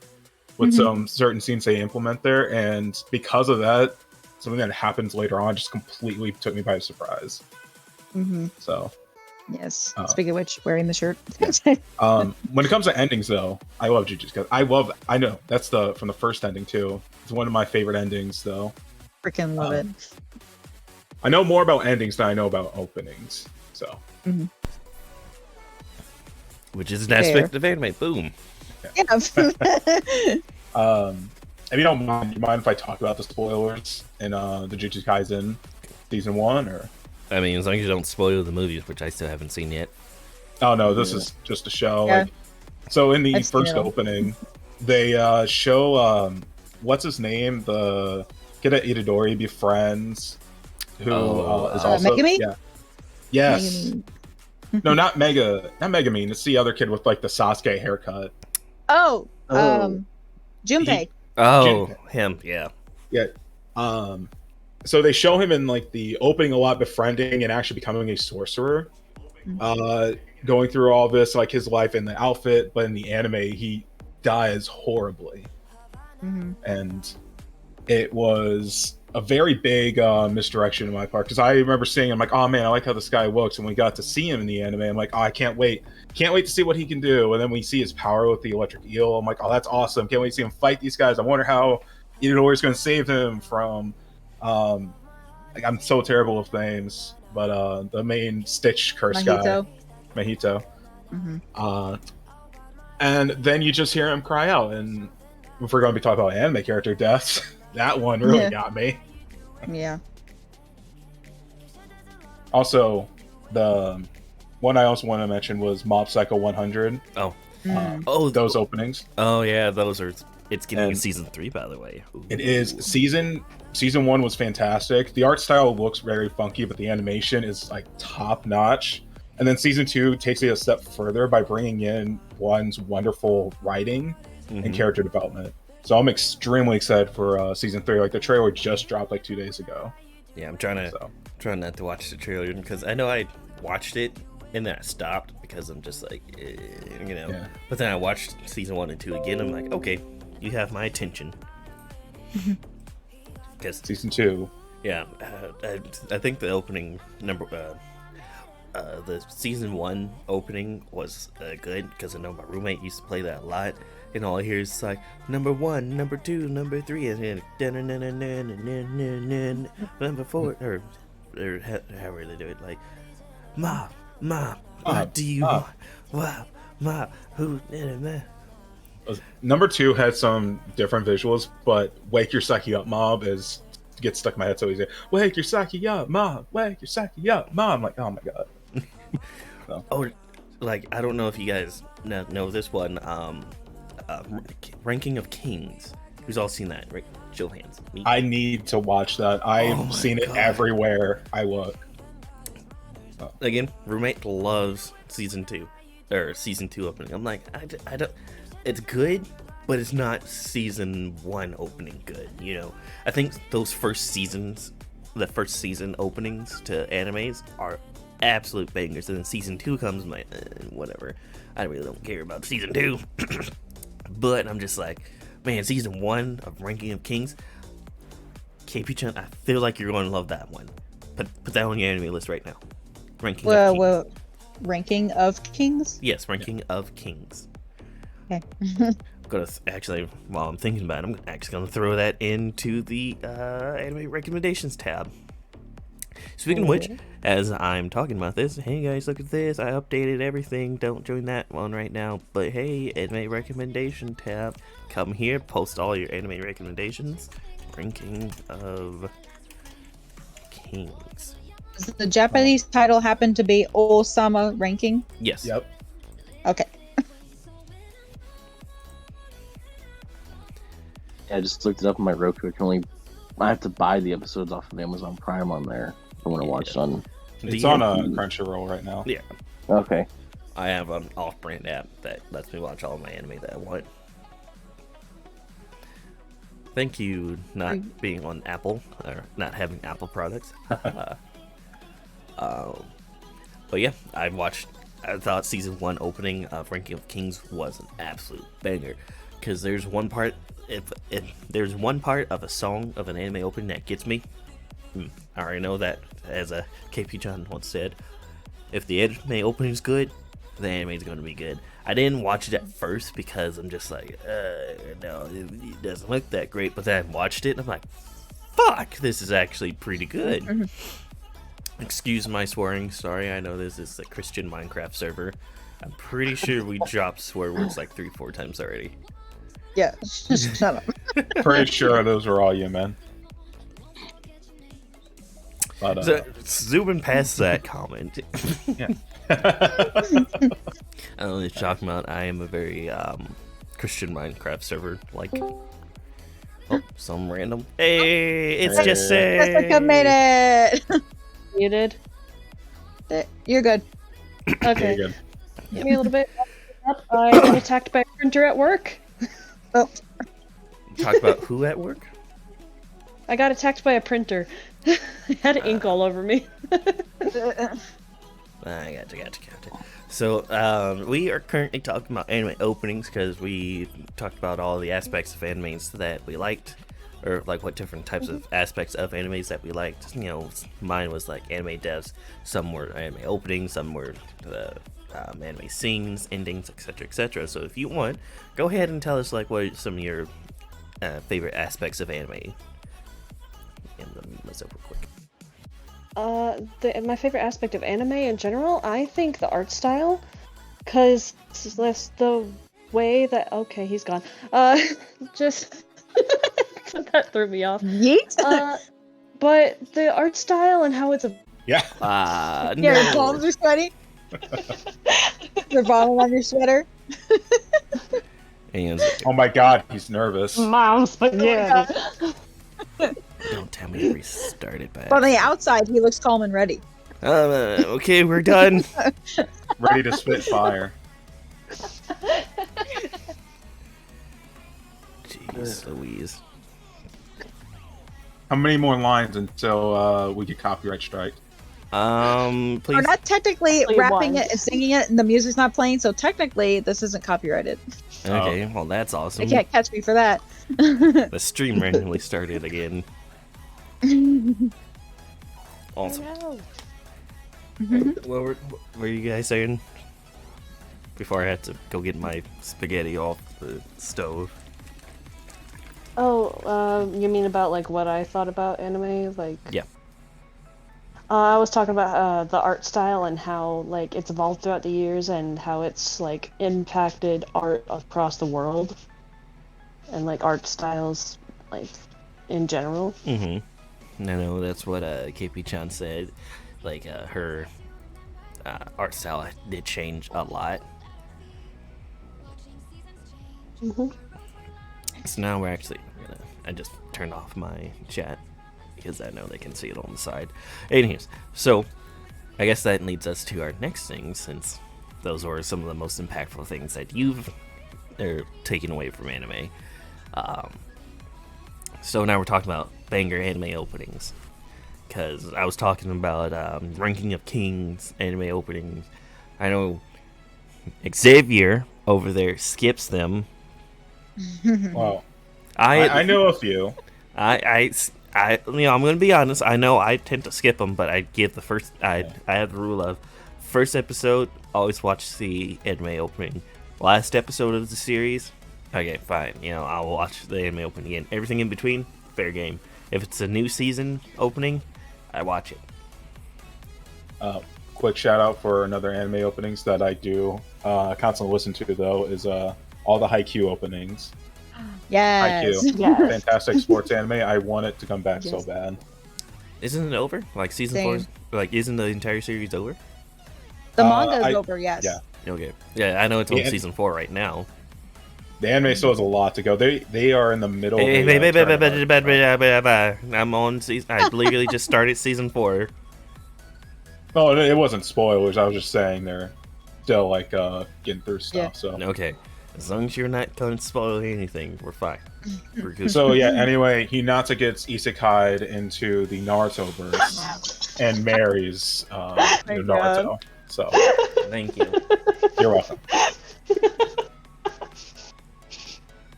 Speaker 3: with some certain scenes they implement there, and because of that, something that happens later on just completely took me by surprise. So,
Speaker 4: yes. Speaking of which, wearing the shirt.
Speaker 3: When it comes to endings, though, I love Jujutsu Kaisen. I know that's from the first ending too. It's one of my favorite endings, though.
Speaker 4: Freaking love it.
Speaker 3: I know more about endings than I know about openings. So.
Speaker 1: Which is an aspect of anime. Boom.
Speaker 4: Yeah.
Speaker 3: If you don't mind, you mind if I talk about the spoilers in the Jujutsu Kaisen season 1, or?
Speaker 1: I mean, as long as you don't spoil the movies, which I still haven't seen yet.
Speaker 3: Oh no, this is just a show.
Speaker 4: Yeah.
Speaker 3: Like, so in the
Speaker 4: I've seen
Speaker 3: first
Speaker 4: it all.
Speaker 3: opening, they show what's his name, the kid at Itadori befriends, who is also
Speaker 4: Megami?
Speaker 3: yeah, yes.
Speaker 4: Megami.
Speaker 3: No, not Megamine. It's the other kid with like the Sasuke haircut.
Speaker 4: Oh,
Speaker 2: Oh.
Speaker 4: Junpei.
Speaker 1: Oh, him, yeah.
Speaker 3: Yeah. So they show him in like the opening a lot, befriending and actually becoming a sorcerer. Going through all this, like his life in the outfit, but in the anime, he dies horribly. And it was a very big misdirection on my part, because I remember seeing him like, oh man, I like how this guy looks, and we got to see him in the anime. I'm like, oh, I can't wait to see what he can do. And then we see his power with the electric eel. I'm like, oh, that's awesome. Can't wait to see him fight these guys. I wonder how Itadori's going to save him from like, I'm so terrible with names, but the main Stitch curse guy, Mahito. And then you just hear him cry out, and if we're going to be talking about anime character deaths, that one really got me.
Speaker 4: Yeah.
Speaker 3: Also, the one I also want to mention was Mob Psycho 100.
Speaker 1: Oh,
Speaker 3: Those openings.
Speaker 1: Oh yeah, those are. It's getting a
Speaker 3: And
Speaker 1: season 3, by the way. Ooh.
Speaker 3: It is season 1 was fantastic. The art style looks very funky, but the animation is like top notch. And then season 2 takes it a step further by bringing in one's wonderful writing and character development. So I'm extremely excited for season 3. Like the trailer just dropped like 2 days ago.
Speaker 1: Yeah, I'm trying not to watch the trailer because I know I watched it and then I stopped because I'm just like, you know.
Speaker 3: Yeah.
Speaker 1: But then I watched season 1 and 2 again. I'm like, okay, you have my attention. Because
Speaker 3: Season 2.
Speaker 1: yeah, I think the opening the season 1 opening was good because I know my roommate used to play that a lot, and all I hear is like number 1, number 2, number 3, and then number 4, or however they do it, like mom, what do you want? Wow, mom, who?
Speaker 3: Number 2 had some different visuals, but Wake Your Saki Up Mob gets stuck in my head so easy. Wake your Saki up, Mom. Wake your Saki up, Mom. I'm like, oh my god. So.
Speaker 1: Oh, like I don't know if you guys know this one. Ranking of Kings. Who's all seen that? Right? Show hands. Me.
Speaker 3: I need to watch that. I've seen it everywhere I look. So.
Speaker 1: Again, roommate loves season 2 opening. I'm like, I don't. It's good, but it's not season 1 opening good. You know, I think those the first season openings to animes are absolute bangers, and then season 2 comes, I'm like, whatever. I really don't care about season 2. But I'm just like, man, season 1 of Ranking of Kings, KP-chan, I feel like you're going to love that one. Put that on your anime list right now. Ranking of Kings.
Speaker 4: Ranking of Kings?
Speaker 1: Yes, Ranking of Kings.
Speaker 4: Okay.
Speaker 1: I'm gonna actually, while I'm thinking about it, I'm actually gonna throw that into the anime recommendations tab. Speaking of which, as I'm talking about this, hey guys, look at this. I updated everything. Don't join that one right now. But hey, anime recommendation tab. Come here, post all your anime recommendations. Ranking of Kings.
Speaker 4: Does the Japanese title happen to be Osama Ranking?
Speaker 1: Yes.
Speaker 3: Yep.
Speaker 4: Okay.
Speaker 2: Yeah, I just looked it up on my Roku. I have to buy the episodes off of Amazon Prime on there. I want to watch it on.
Speaker 3: It's on Crunchyroll right now.
Speaker 1: Yeah.
Speaker 2: Okay.
Speaker 1: I have an off-brand app that lets me watch all my anime that I want. Thank you, not being on Apple or not having Apple products. But yeah, I I thought season 1 opening of Ranking of Kings was an absolute banger. Because there's one part, if there's one part of a song of an anime opening that gets me, I already know that, as a KP John once said, if the anime opening's good, the anime's going to be good. I didn't watch it at first because I'm just like, no, it doesn't look that great. But then I watched it and I'm like, fuck, this is actually pretty good. Excuse my swearing, sorry, I know this is a Christian Minecraft server. I'm pretty sure we dropped swear words like 3-4 times already.
Speaker 4: Yeah, shut up.
Speaker 3: Pretty sure those were all you, man. But,
Speaker 1: So, zooming past that comment.
Speaker 3: yeah.
Speaker 1: I don't know what you're talking about. I am a very Christian Minecraft server. Like, oh, some random. Hey, it's just
Speaker 4: Jessica made it.
Speaker 6: Muted.
Speaker 4: You're good.
Speaker 6: Okay.
Speaker 3: You're good.
Speaker 6: Give me a little bit. I got attacked by a printer at work.
Speaker 4: Oh.
Speaker 1: Talk about who at work?
Speaker 6: I got attacked by a printer. I had ink all over me.
Speaker 1: I gotcha. So, we are currently talking about anime openings because we talked about all the aspects of animes that we liked, or like what different types of aspects of animes that we liked. You know, mine was like anime deaths, some were anime openings, some were anime scenes, endings, etc., etc. So, if you want, go ahead and tell us like what are some of your favorite aspects of anime. And let me mute myself real quick.
Speaker 6: My favorite aspect of anime in general, I think the art style, because the way that, okay, he's gone. Just, that threw me off.
Speaker 4: Yeet.
Speaker 6: But the art style and how it's a...
Speaker 3: Yeah.
Speaker 4: Yeah, your palms are sweaty. You're vomiting on your sweater.
Speaker 1: And
Speaker 3: Oh my god, he's nervous.
Speaker 6: Mom's spaghetti.
Speaker 1: don't tell me to restart it back.
Speaker 4: But on the outside, he looks calm and ready.
Speaker 1: Okay, we're done.
Speaker 3: Ready to spit fire.
Speaker 1: Jeez Louise.
Speaker 3: How many more lines until we get copyright strike?
Speaker 1: Please.
Speaker 4: We're not technically
Speaker 6: Only
Speaker 4: rapping
Speaker 6: one.
Speaker 4: it and singing it, and the music's not playing, so technically this isn't copyrighted.
Speaker 1: Okay, well that's
Speaker 4: They
Speaker 1: awesome.
Speaker 4: can't catch me for that.
Speaker 1: The stream randomly started again. Awesome. What were you guys saying? Before I had to go get my spaghetti off the stove.
Speaker 6: Oh, you mean about like what I thought about anime? Like,
Speaker 1: Yeah.
Speaker 6: I was talking about the art style and how like it's evolved throughout the years and how it's like impacted art across the world and like art styles like in general.
Speaker 1: Mm-hmm. I know that's what KP-chan said. Like her art style did change a lot.
Speaker 6: Mm-hmm.
Speaker 1: So now we're actually gonna. I just turned off my chat because I know they can see it on the side. Anyways, so I guess that leads us to our next thing, since those were some of the most impactful things that you've taken away from anime. So now we're talking about banger anime openings, because I was talking about Ranking of Kings anime openings. I know Xavier over there skips them.
Speaker 3: Wow.
Speaker 1: I
Speaker 3: I know a few.
Speaker 1: I'm gonna be honest. I know I tend to skip them, but I give the first. I have the rule of first episode. Always watch the anime opening. Last episode of the series. Okay, fine. I'll watch the anime opening again. Everything in between, fair game. If it's a new season opening, I watch it.
Speaker 3: Quick shout out for another anime openings that I do constantly listen to though is all the Haikyuu openings.
Speaker 4: Yes.
Speaker 3: Haikyuu,
Speaker 6: Yes.
Speaker 3: fantastic sports anime. I want it to come back so
Speaker 6: Yes.
Speaker 3: bad.
Speaker 1: Isn't it over? Like season
Speaker 4: Same.
Speaker 1: 4? Like, isn't the entire series over?
Speaker 4: The manga's
Speaker 3: I-
Speaker 4: over, yes.
Speaker 3: yeah.
Speaker 1: Okay. Yeah, I know it's on
Speaker 3: Yeah.
Speaker 1: season 4 right now.
Speaker 3: The anime still has a lot to go. They are in the middle.
Speaker 1: Hey,
Speaker 3: of the,
Speaker 1: tournament. I'm on season. I literally just started season 4.
Speaker 3: No, it wasn't spoilers. I was just saying they're still like getting through stuff.
Speaker 4: Yeah.
Speaker 3: So
Speaker 1: Okay. As long as you're not going to spoil anything, we're fine. We're good.
Speaker 3: so yeah. Anyway, Hinata gets isekai'd into the Naruto verse and marries
Speaker 4: my
Speaker 3: Naruto. So
Speaker 1: Thank you.
Speaker 3: you're welcome.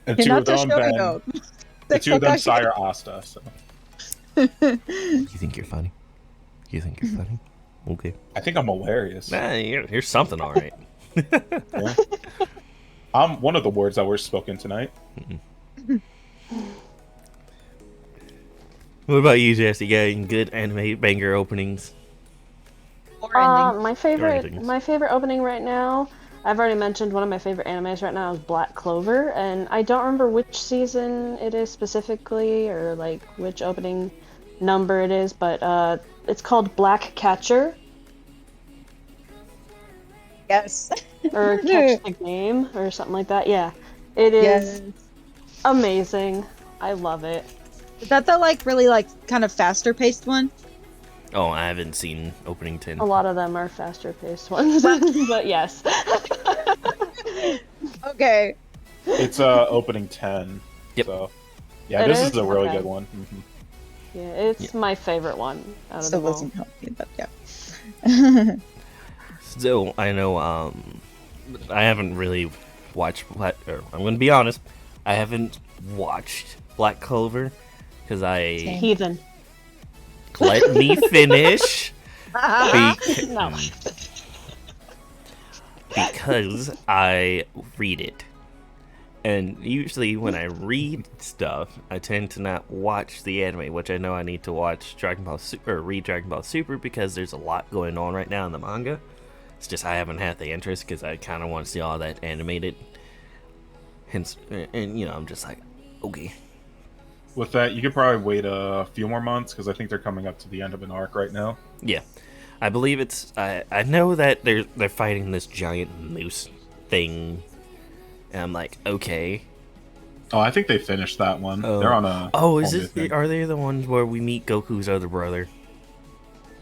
Speaker 3: And
Speaker 4: You're
Speaker 3: two
Speaker 4: not
Speaker 3: of
Speaker 4: the
Speaker 3: them,
Speaker 4: showing
Speaker 3: then the two of them sire Asta. So
Speaker 1: You think you're funny? You think you're funny? Okay.
Speaker 3: I think I'm hilarious.
Speaker 1: Nah, you're something all right.
Speaker 3: Yeah. I'm one of the words that were spoken tonight.
Speaker 1: What about you, Jesse? You got any good anime banger openings?
Speaker 4: Or ending.
Speaker 6: My
Speaker 1: endings.
Speaker 6: favorite opening right now. I've already mentioned one of my favorite animes right now is Black Clover, and I don't remember which season it is specifically or like which opening number it is, but it's called Black Catcher
Speaker 4: Yes.
Speaker 6: or Catch the Game or something like that. Yeah, it is amazing. I love it.
Speaker 4: Is that the like really like kind of faster paced one?
Speaker 1: Oh, I haven't seen opening 10.
Speaker 6: A lot of them are faster paced ones, but yes.
Speaker 4: Okay.
Speaker 3: It's opening 10.
Speaker 1: Yep.
Speaker 3: So yeah,
Speaker 6: It
Speaker 3: this
Speaker 6: is?
Speaker 3: is a really
Speaker 6: Okay.
Speaker 3: good one.
Speaker 6: Yeah, it's my favorite one out of
Speaker 4: Still
Speaker 6: them all.
Speaker 4: doesn't help me, but yeah.
Speaker 1: So I know I haven't really watched I'm gonna be honest, I haven't watched Black Clover because
Speaker 6: Heathen.
Speaker 1: let me finish
Speaker 6: No.
Speaker 1: because I read it. And usually when I read stuff, I tend to not watch the anime, which I know I need to watch Dragon Ball Super or read Dragon Ball Super because there's a lot going on right now in the manga. It's just I haven't had the interest because I kind of want to see all that animated. Hence, and you know, I'm just like, okay.
Speaker 3: With that, you could probably wait a few more months because I think they're coming up to the end of an arc right now.
Speaker 1: Yeah, I believe it's. I know that they're fighting this giant moose thing, and I'm like, okay.
Speaker 3: Oh, I think they finished that one.
Speaker 1: Oh.
Speaker 3: They're on a.
Speaker 1: Oh, is
Speaker 3: whole new
Speaker 1: it?
Speaker 3: thing.
Speaker 1: Are they the ones where we meet Goku's other brother?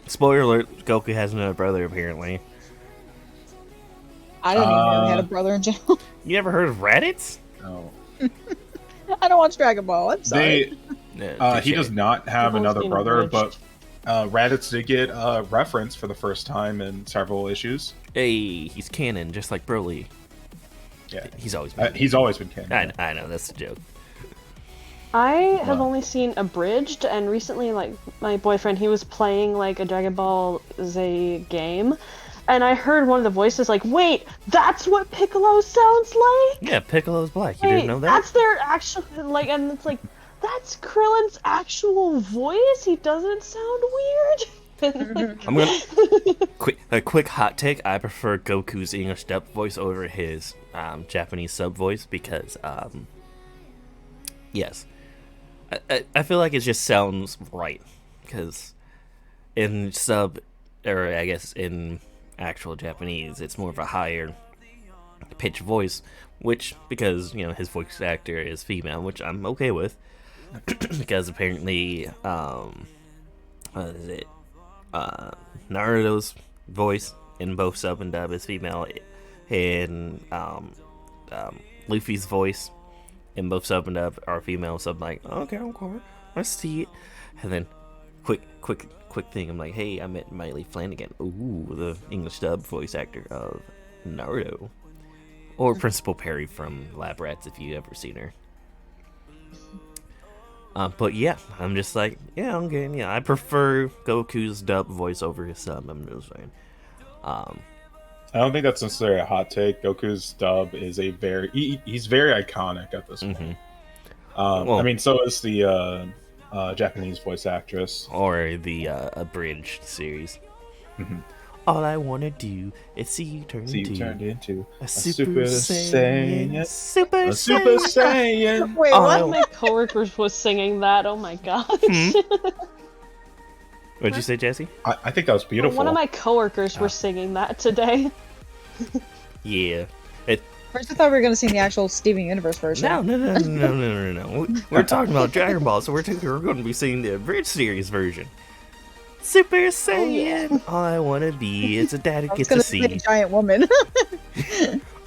Speaker 1: Spoiler alert: Goku has another brother apparently.
Speaker 4: I didn't even know he had a brother in general.
Speaker 1: You never heard of Raditz?
Speaker 3: No.
Speaker 4: I don't watch Dragon Ball. I'm sorry.
Speaker 3: He does not have
Speaker 6: Whole
Speaker 3: another
Speaker 6: thing
Speaker 3: brother,
Speaker 6: bridged.
Speaker 3: but Raditz did get a reference for the first time in several issues.
Speaker 1: Hey, he's canon, just like Broly.
Speaker 3: Yeah,
Speaker 1: He's always been.
Speaker 3: he's always been canon.
Speaker 1: I know that's a joke.
Speaker 6: I have
Speaker 3: Wow.
Speaker 6: only seen Abridged, and recently, like, my boyfriend, he was playing, like, a Dragon Ball Z game, and I heard one of the voices like, wait, that's what Piccolo sounds like?
Speaker 1: Yeah, Piccolo's black. You
Speaker 6: Wait,
Speaker 1: didn't know that?
Speaker 6: that's their actual, like, and it's like, that's Krillin's actual voice? He doesn't sound weird?
Speaker 1: I'm gonna a quick hot take. I prefer Goku's English dub voice over his Japanese sub voice because yes, I feel like it just sounds right because in sub or I guess in actual Japanese it's more of a higher pitch voice, which because you know his voice actor is female, which I'm okay with because apparently what is it? Naruto's voice in both sub and dub is female, and Luffy's voice in both sub and dub are female. So I'm like, okay, I see it. And then quick thing, I'm like, hey, I met Miley Flanagan. Ooh, the English dub voice actor of Naruto, or Principal Perry from Lab Rats if you ever seen her. But yeah, I'm just like, yeah, I'm good. Yeah, I prefer Goku's dub voice over his sub. I'm just saying.
Speaker 3: I don't think that's necessarily a hot take. Goku's dub is he's very iconic at this point.
Speaker 1: Well-
Speaker 3: I mean, so is the Japanese voice actress.
Speaker 1: Or the abridged series.
Speaker 3: Mhm.
Speaker 1: All I wanna do is see you turn
Speaker 3: See, you
Speaker 1: into
Speaker 3: turned into
Speaker 1: a
Speaker 3: Super
Speaker 1: Saiyan.
Speaker 3: Saiyan.
Speaker 1: Super
Speaker 3: a Super Saiyan.
Speaker 4: Wait,
Speaker 1: Oh,
Speaker 4: what?
Speaker 6: One of my coworkers was singing that, oh my gosh.
Speaker 1: What'd you say, Jesse?
Speaker 3: I think that was beautiful.
Speaker 6: One of my coworkers were singing that today.
Speaker 1: Yeah.
Speaker 4: First, I thought we were going to sing the actual Steven Universe version.
Speaker 1: No. We're talking about Dragon Ball, so we're going to be singing the abridged series version. Super Saiyan. All I wanna be is a dad who
Speaker 4: I was
Speaker 1: gets
Speaker 4: going
Speaker 1: to
Speaker 4: to say
Speaker 1: see.
Speaker 4: Giant Woman.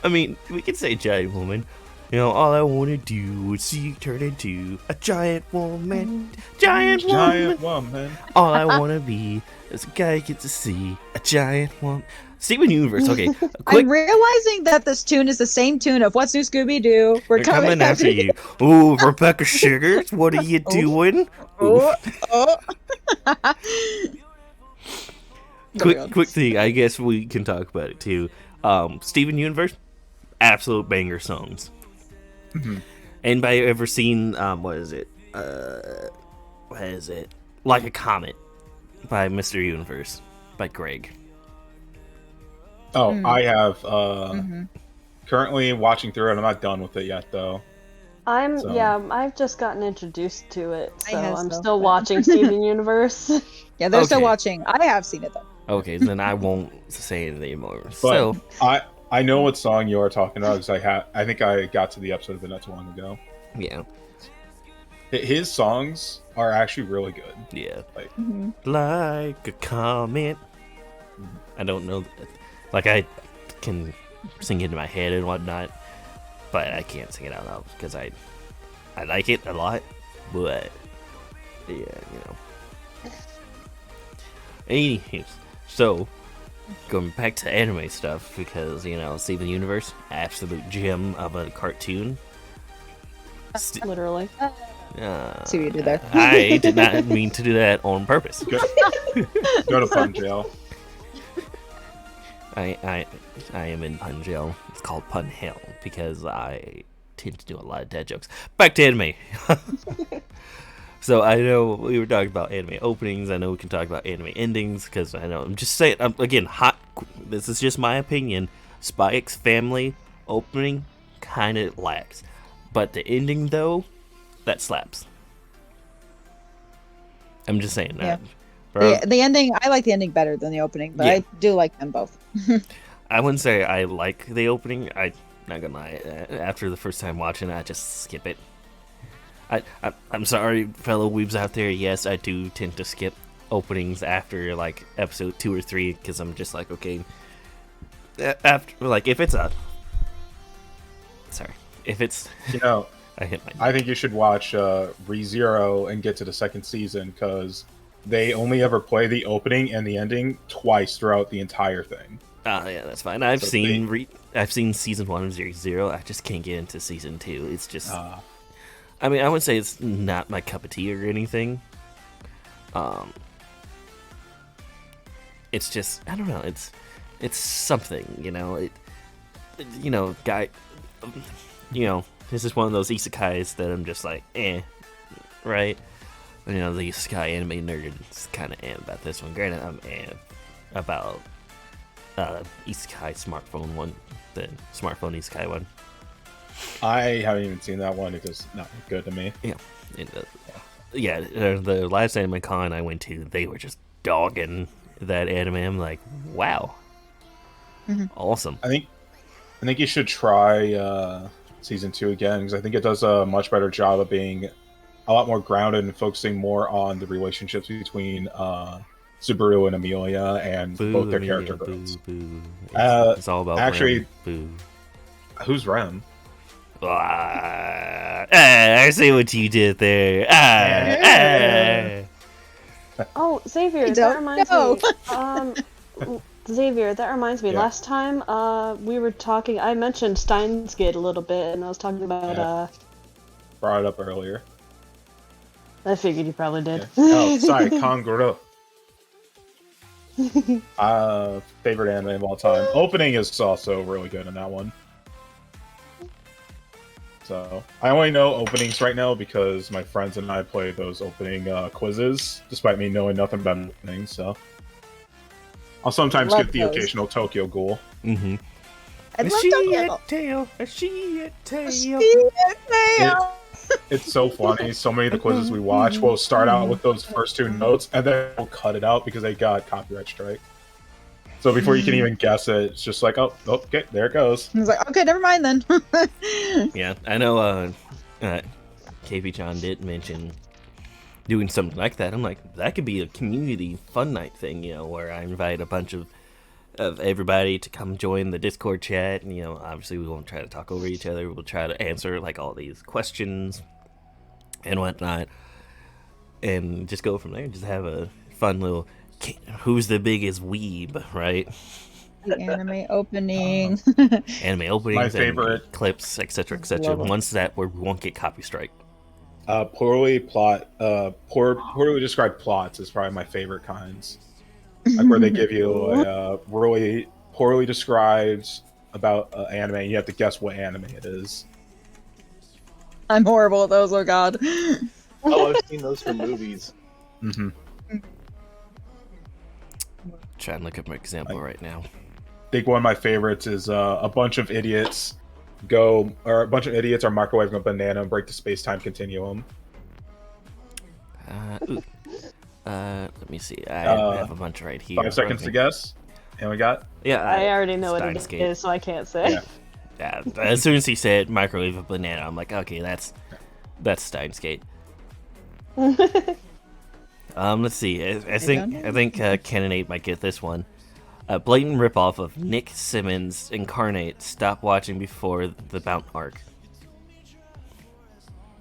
Speaker 1: I mean, we could say giant woman. You know, all I want to do is see you turn into a giant woman. Giant woman.
Speaker 3: Giant woman.
Speaker 1: All I want to be As a guy gets to see a giant one. Steven Universe, okay.
Speaker 4: I'm realizing that this tune is the same tune of What's New Scooby-Doo.
Speaker 1: We're coming after you. Ooh, Rebecca Sugars, what are you doing?
Speaker 4: Oh.
Speaker 1: Quick thing, I guess we can talk about it too. Steven Universe, absolute banger songs.
Speaker 3: Mm-hmm.
Speaker 1: Anybody ever seen what is it? Like a Comet by Mr. Universe by Greg.
Speaker 3: Oh, I have currently watching through it. I'm not done with it yet though.
Speaker 6: I've just gotten introduced to it, so I'm
Speaker 4: so,
Speaker 6: still watching Steven Universe.
Speaker 4: Yeah, they're still watching. I have seen it though.
Speaker 1: Okay, then I won't say anything anymore.
Speaker 3: But
Speaker 1: So
Speaker 3: I know what song you are talking about because I think I got to the episode of it not too long ago.
Speaker 1: yeah,
Speaker 3: His songs are actually really good.
Speaker 1: yeah,
Speaker 3: Like
Speaker 1: like a comet. I don't know, like I can sing it in my head and whatnot, but I can't sing it out loud because I like it a lot, but yeah, you know. Anyways, so going back to anime stuff because you know Steven Universe, absolute gem of a cartoon.
Speaker 6: Literally.
Speaker 4: See what you did there.
Speaker 1: I did not mean to do that on purpose.
Speaker 3: Go to pun jail.
Speaker 1: I am in pun jail. It's called pun hell because I tend to do a lot of dad jokes. Back to anime. So I know we were talking about anime openings. I know we can talk about anime endings because I know I'm just saying. Again, this is just my opinion. Spy X Family opening kind of lacks, but the ending though, that slaps. I'm just saying that.
Speaker 4: The ending, I like the ending better than the opening, but I do like them both.
Speaker 1: I wouldn't say I like the opening. I'm not gonna lie. After the first time watching it, I just skip it. I'm sorry, fellow weebs out there. Yes, I do tend to skip openings after like episode 2 or 3 because I'm just like, okay. After like if it's
Speaker 3: You know,
Speaker 1: I hit my.
Speaker 3: I think you should watch ReZero and get to the second season because they only ever play the opening and the ending twice throughout the entire thing.
Speaker 1: Yeah, that's fine. I've seen season 1 of ReZero. I just can't get into season 2. It's just. I mean, I wouldn't say it's not my cup of tea or anything. It's just I don't know. It's something, you know. This is one of those isekais that I'm just like, right? You know, the isekai anime nerd is kind of about this one. Granted, I'm about isekai smartphone one, the smartphone isekai one.
Speaker 3: I haven't even seen that one. It does not look good to me.
Speaker 1: Yeah. The last anime con I went to, they were just dogging that anime. I'm like, wow, awesome.
Speaker 3: I think you should try season 2 again because I think it does a much better job of being a lot more grounded and focusing more on the relationships between Subaru and Amelia and both their character growths.
Speaker 1: It's all about
Speaker 3: actually.
Speaker 1: Rem.
Speaker 3: Who's Rem?
Speaker 1: I see what you did there.
Speaker 6: Oh, Xavier, that reminds me. Xavier, that reminds me.
Speaker 3: Yeah.
Speaker 6: Last time we were talking, I mentioned Steins Gate a little bit, and I was talking about.
Speaker 3: Brought it up earlier.
Speaker 6: I figured you probably did.
Speaker 3: Yeah. Oh, sorry, Kanguro. Favorite anime of all time. Opening is also really good in that one. So I only know openings right now because my friends and I play those opening quizzes, despite me knowing nothing about openings. So I'll sometimes get the occasional Tokyo Ghoul.
Speaker 1: Mm-hmm.
Speaker 4: I love Tokyo.
Speaker 3: It's so funny. So many of the quizzes we watch will start out with those first 2 notes, and then we'll cut it out because they got copyright strike. So before you can even guess it, it's just like, oh, okay, there it goes.
Speaker 4: I was like, okay, never mind then.
Speaker 1: Yeah, I know KP-chan did mention doing something like that. I'm like, that could be a community fun night thing, you know, where I invite a bunch of everybody to come join the Discord chat. And, you know, obviously we won't try to talk over each other. We'll try to answer, like, all these questions and whatnot. And just go from there. Just have a fun little who's the biggest weeb, right?
Speaker 4: Anime opening.
Speaker 1: Anime openings,
Speaker 3: My favorite.
Speaker 1: anime clips, etc., etc.
Speaker 4: Love 'em.
Speaker 1: Ones that where we won't get copy strike.
Speaker 3: Poorly described plots is probably my favorite kinds. Like where they give you a really poorly described about anime, and you have to guess what anime it is.
Speaker 4: I'm horrible at those. Oh God.
Speaker 2: Oh, I've seen those for movies.
Speaker 3: Mm-hmm.
Speaker 1: Try and look up an example right now.
Speaker 3: I think one of my favorites is a bunch of idiots are microwaving a banana and break the space-time continuum.
Speaker 1: Let me see. I have a bunch right here.
Speaker 3: 5 seconds to guess. And we got?
Speaker 1: Yeah,
Speaker 6: I already know what
Speaker 1: Steins
Speaker 6: it
Speaker 1: Gate.
Speaker 6: is, so I can't say.
Speaker 3: Yeah.
Speaker 1: Yeah, as soon as he said microwave a banana, I'm like, okay, that's Steins Gate. Let's see. I think Ken and 8 might get this one. A blatant ripoff of Nick Simmons' Incarnate. Stop watching before the Bount arc.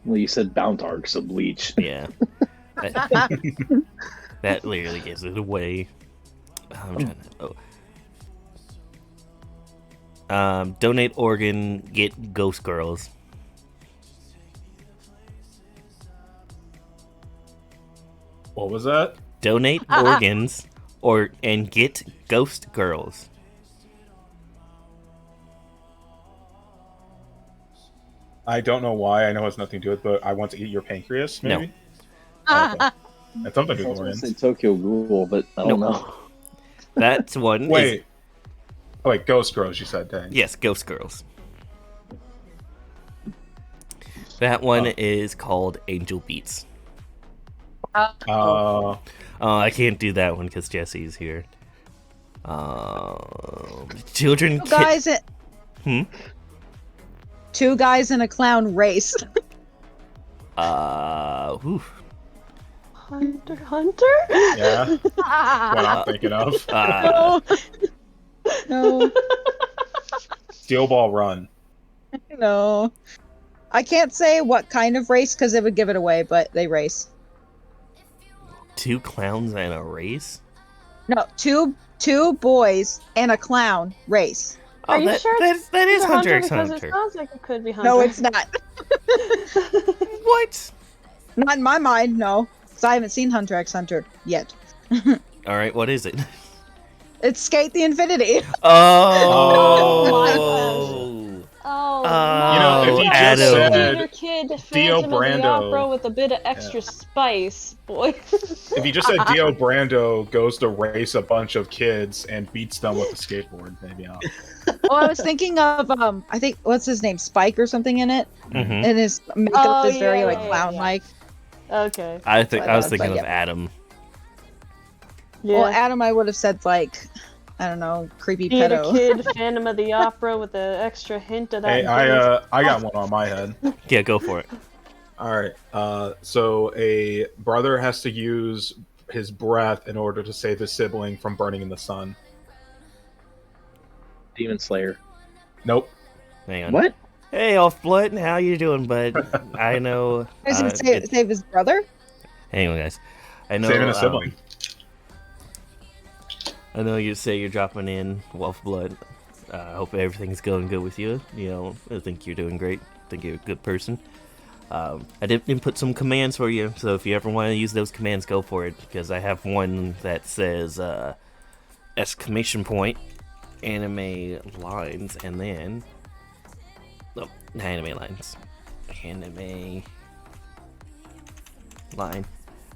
Speaker 2: Well, you said Bount Arc, so Bleach.
Speaker 1: Yeah, that literally gives it away. I'm trying to. Donate organ, get Ghost Girls.
Speaker 3: What was that?
Speaker 1: Donate organs and get Ghost Girls.
Speaker 3: I don't know why. I know it has nothing to do with it, but I want to eat your pancreas, maybe?
Speaker 1: No.
Speaker 3: Okay. That's something to
Speaker 2: I
Speaker 3: do
Speaker 2: was gonna
Speaker 3: with
Speaker 2: say
Speaker 3: organs.
Speaker 2: Tokyo Ghoul, but I don't know.
Speaker 1: That's one.
Speaker 3: Wait. Oh, wait, Ghost Girls, you said, dang.
Speaker 1: Yes, Ghost Girls. That one is called Angel Beats. I can't do that one because Jesse's here. Children.
Speaker 4: Two guys in a clown race.
Speaker 1: Oof.
Speaker 6: Hunter?
Speaker 3: Yeah. What I'm thinking of.
Speaker 4: No.
Speaker 3: Steel Ball Run.
Speaker 4: No. I can't say what kind of race because it would give it away, but they race.
Speaker 1: Two clowns and a race?
Speaker 4: No, two boys and a clown race.
Speaker 6: Are you sure
Speaker 1: that is Hunter x
Speaker 6: because
Speaker 1: Hunter.
Speaker 6: it sounds like it could be Hunter.
Speaker 4: No, it's not.
Speaker 1: What?
Speaker 4: Not in my mind, no. Because I haven't seen Hunter x Hunter yet.
Speaker 1: Alright, what is it?
Speaker 4: It's Sk8 the Infinity.
Speaker 6: Oh,
Speaker 3: if you just
Speaker 1: Adam.
Speaker 3: said
Speaker 6: your kid
Speaker 3: Dio
Speaker 6: Phantom of the
Speaker 3: Brando.
Speaker 6: Opera with a bit of extra spice, boy.
Speaker 3: If you just said Dio Brando goes to race a bunch of kids and beats them with a skateboard, maybe I'll...
Speaker 4: Oh, I was thinking of I think what's his name, Spike or something in it,
Speaker 1: Mm-hmm.
Speaker 4: and his makeup is very like
Speaker 6: yeah.
Speaker 4: clown-like.
Speaker 6: Okay.
Speaker 1: I was thinking
Speaker 4: But
Speaker 1: of
Speaker 4: yeah.
Speaker 1: Adam.
Speaker 6: Yeah.
Speaker 4: Well, Adam, I would have said like, I don't know, creepy
Speaker 6: Theater
Speaker 4: pedo.
Speaker 6: Kid, Phantom of the Opera with an extra hint of that.
Speaker 3: Hey, I got one on my head.
Speaker 1: Yeah, go for it.
Speaker 3: Alright, so a brother has to use his breath in order to save his sibling from burning in the sun.
Speaker 2: Demon Slayer.
Speaker 3: Nope.
Speaker 1: Hang on.
Speaker 2: What?
Speaker 1: Hey, Off Blood, how you doing, bud? I know.
Speaker 4: Is it save his brother?
Speaker 1: Hang on, guys. I know.
Speaker 3: Saving a sibling.
Speaker 1: I know you say you're dropping in Wolf Blood. I hope everything's going good with you. You know, I think you're doing great. I think you're a good person. I did input some commands for you, so if you ever want to use those commands, go for it. Because I have one that says exclamation point, anime lines, and then anime lines, anime line,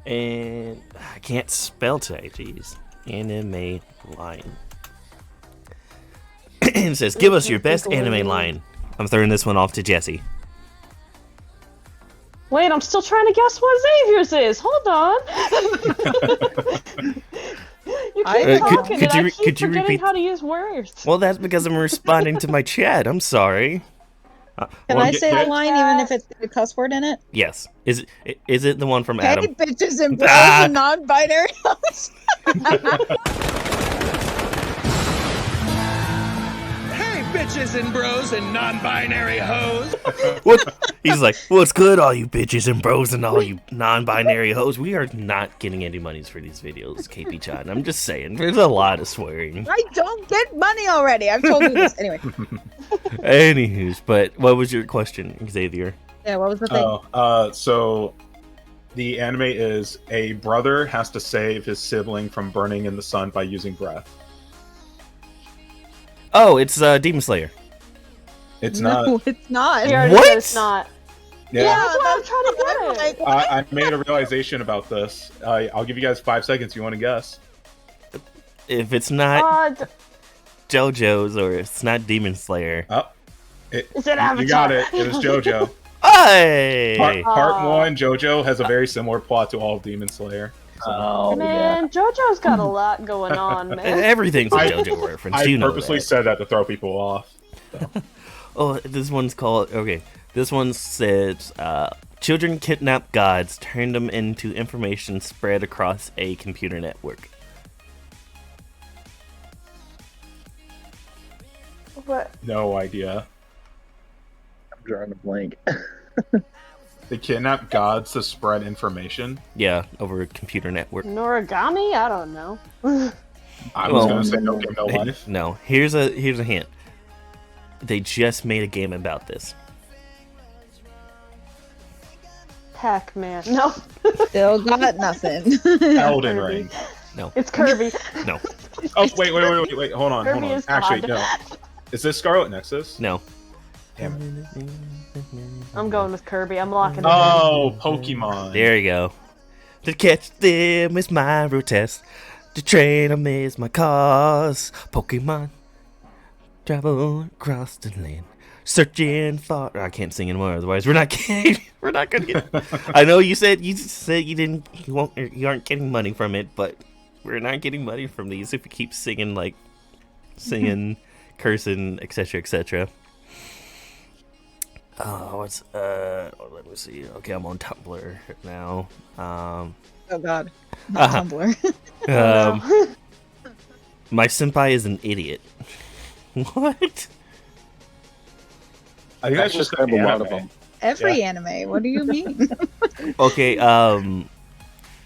Speaker 1: and I can't spell today. Jeez. Anime line. It says, give us your best anime line. I'm throwing this one off to Jesse.
Speaker 6: Wait, I'm still trying to guess what Xavier's is. Hold on. You keep talking and I keep forgetting how to use words.
Speaker 1: Well, that's because I'm responding to my chat. I'm sorry.
Speaker 4: Can I say the line even if it's a cuss word in it?
Speaker 1: Yes. Is it the one from
Speaker 4: Hey,
Speaker 1: Adam?
Speaker 4: bitches and bros and non-binary.
Speaker 7: Hey, bitches
Speaker 5: bitches and bros and non-binary hoes.
Speaker 1: What? He's like, what's good, all you bitches and bros and all you non-binary hoes? We are not getting any monies for these videos, KP Chan. I'm just saying, there's a lot of swearing.
Speaker 4: I don't get money already. I've told you this. Anyway.
Speaker 1: Anywho's, but what was your question, Xavier?
Speaker 4: Yeah, what was the thing?
Speaker 3: So the anime is a brother has to save his sibling from burning in the sun by using breath.
Speaker 1: Oh, it's Demon Slayer.
Speaker 3: It's
Speaker 4: No,
Speaker 3: not.
Speaker 4: it's not.
Speaker 6: We already
Speaker 1: What?
Speaker 6: said it's not.
Speaker 3: Yeah.
Speaker 6: That's what I'm trying to get at.
Speaker 3: I made a realization about this. I'll give you guys 5 seconds. You want to guess?
Speaker 1: If it's not
Speaker 6: D-
Speaker 1: JoJo's or it's not Demon Slayer.
Speaker 3: Oh,
Speaker 6: Is it Avatar?
Speaker 3: you got it. It was JoJo.
Speaker 1: Hey!
Speaker 3: Part 1, JoJo has a very similar plot to all of Demon Slayer.
Speaker 2: Oh,
Speaker 6: Man, JoJo's got a lot going on, man.
Speaker 1: Everything's a JoJo reference.
Speaker 3: I
Speaker 1: You know
Speaker 3: purposely
Speaker 1: that.
Speaker 3: said that to throw people off. So.
Speaker 1: Oh, this one's called. Okay, this one says children kidnap gods, turn them into information spread across a computer network.
Speaker 6: What?
Speaker 3: No idea.
Speaker 2: I'm drawing a blank.
Speaker 3: They kidnap gods to spread information.
Speaker 1: Yeah, over a computer network.
Speaker 6: Noragami? I don't know.
Speaker 3: I
Speaker 1: Well,
Speaker 3: was gonna say no game, no life.
Speaker 1: No, here's a hint. They just made a game about this.
Speaker 6: Pac-Man. No.
Speaker 4: Still got nothing.
Speaker 3: Elden Ring.
Speaker 1: No,
Speaker 6: It's Kirby.
Speaker 1: no,
Speaker 3: Oh wait, hold on.
Speaker 6: Kirby is
Speaker 3: Actually,
Speaker 6: God.
Speaker 3: no. Is this Scarlet Nexus?
Speaker 1: no.
Speaker 3: Damn it.
Speaker 6: I'm going with Kirby. I'm locking it
Speaker 3: Oh, Pokemon.
Speaker 1: There you go. To catch them is my route test. To train them is my cause. Pokemon travel across the land, searching for. I can't sing anymore. Otherwise, we're not getting. We're not gonna get. I know you said you didn't. You aren't getting money from it, but we're not getting money from these if you keep singing cursing, etc., etc. Let me see. Okay, I'm on Tumblr now.
Speaker 4: Oh God, not Tumblr.
Speaker 1: My senpai is an idiot. What?
Speaker 3: I think that's just
Speaker 2: describe
Speaker 3: an
Speaker 2: a lot of
Speaker 3: anime.
Speaker 2: them.
Speaker 4: Every anime. What do you mean?
Speaker 1: Okay,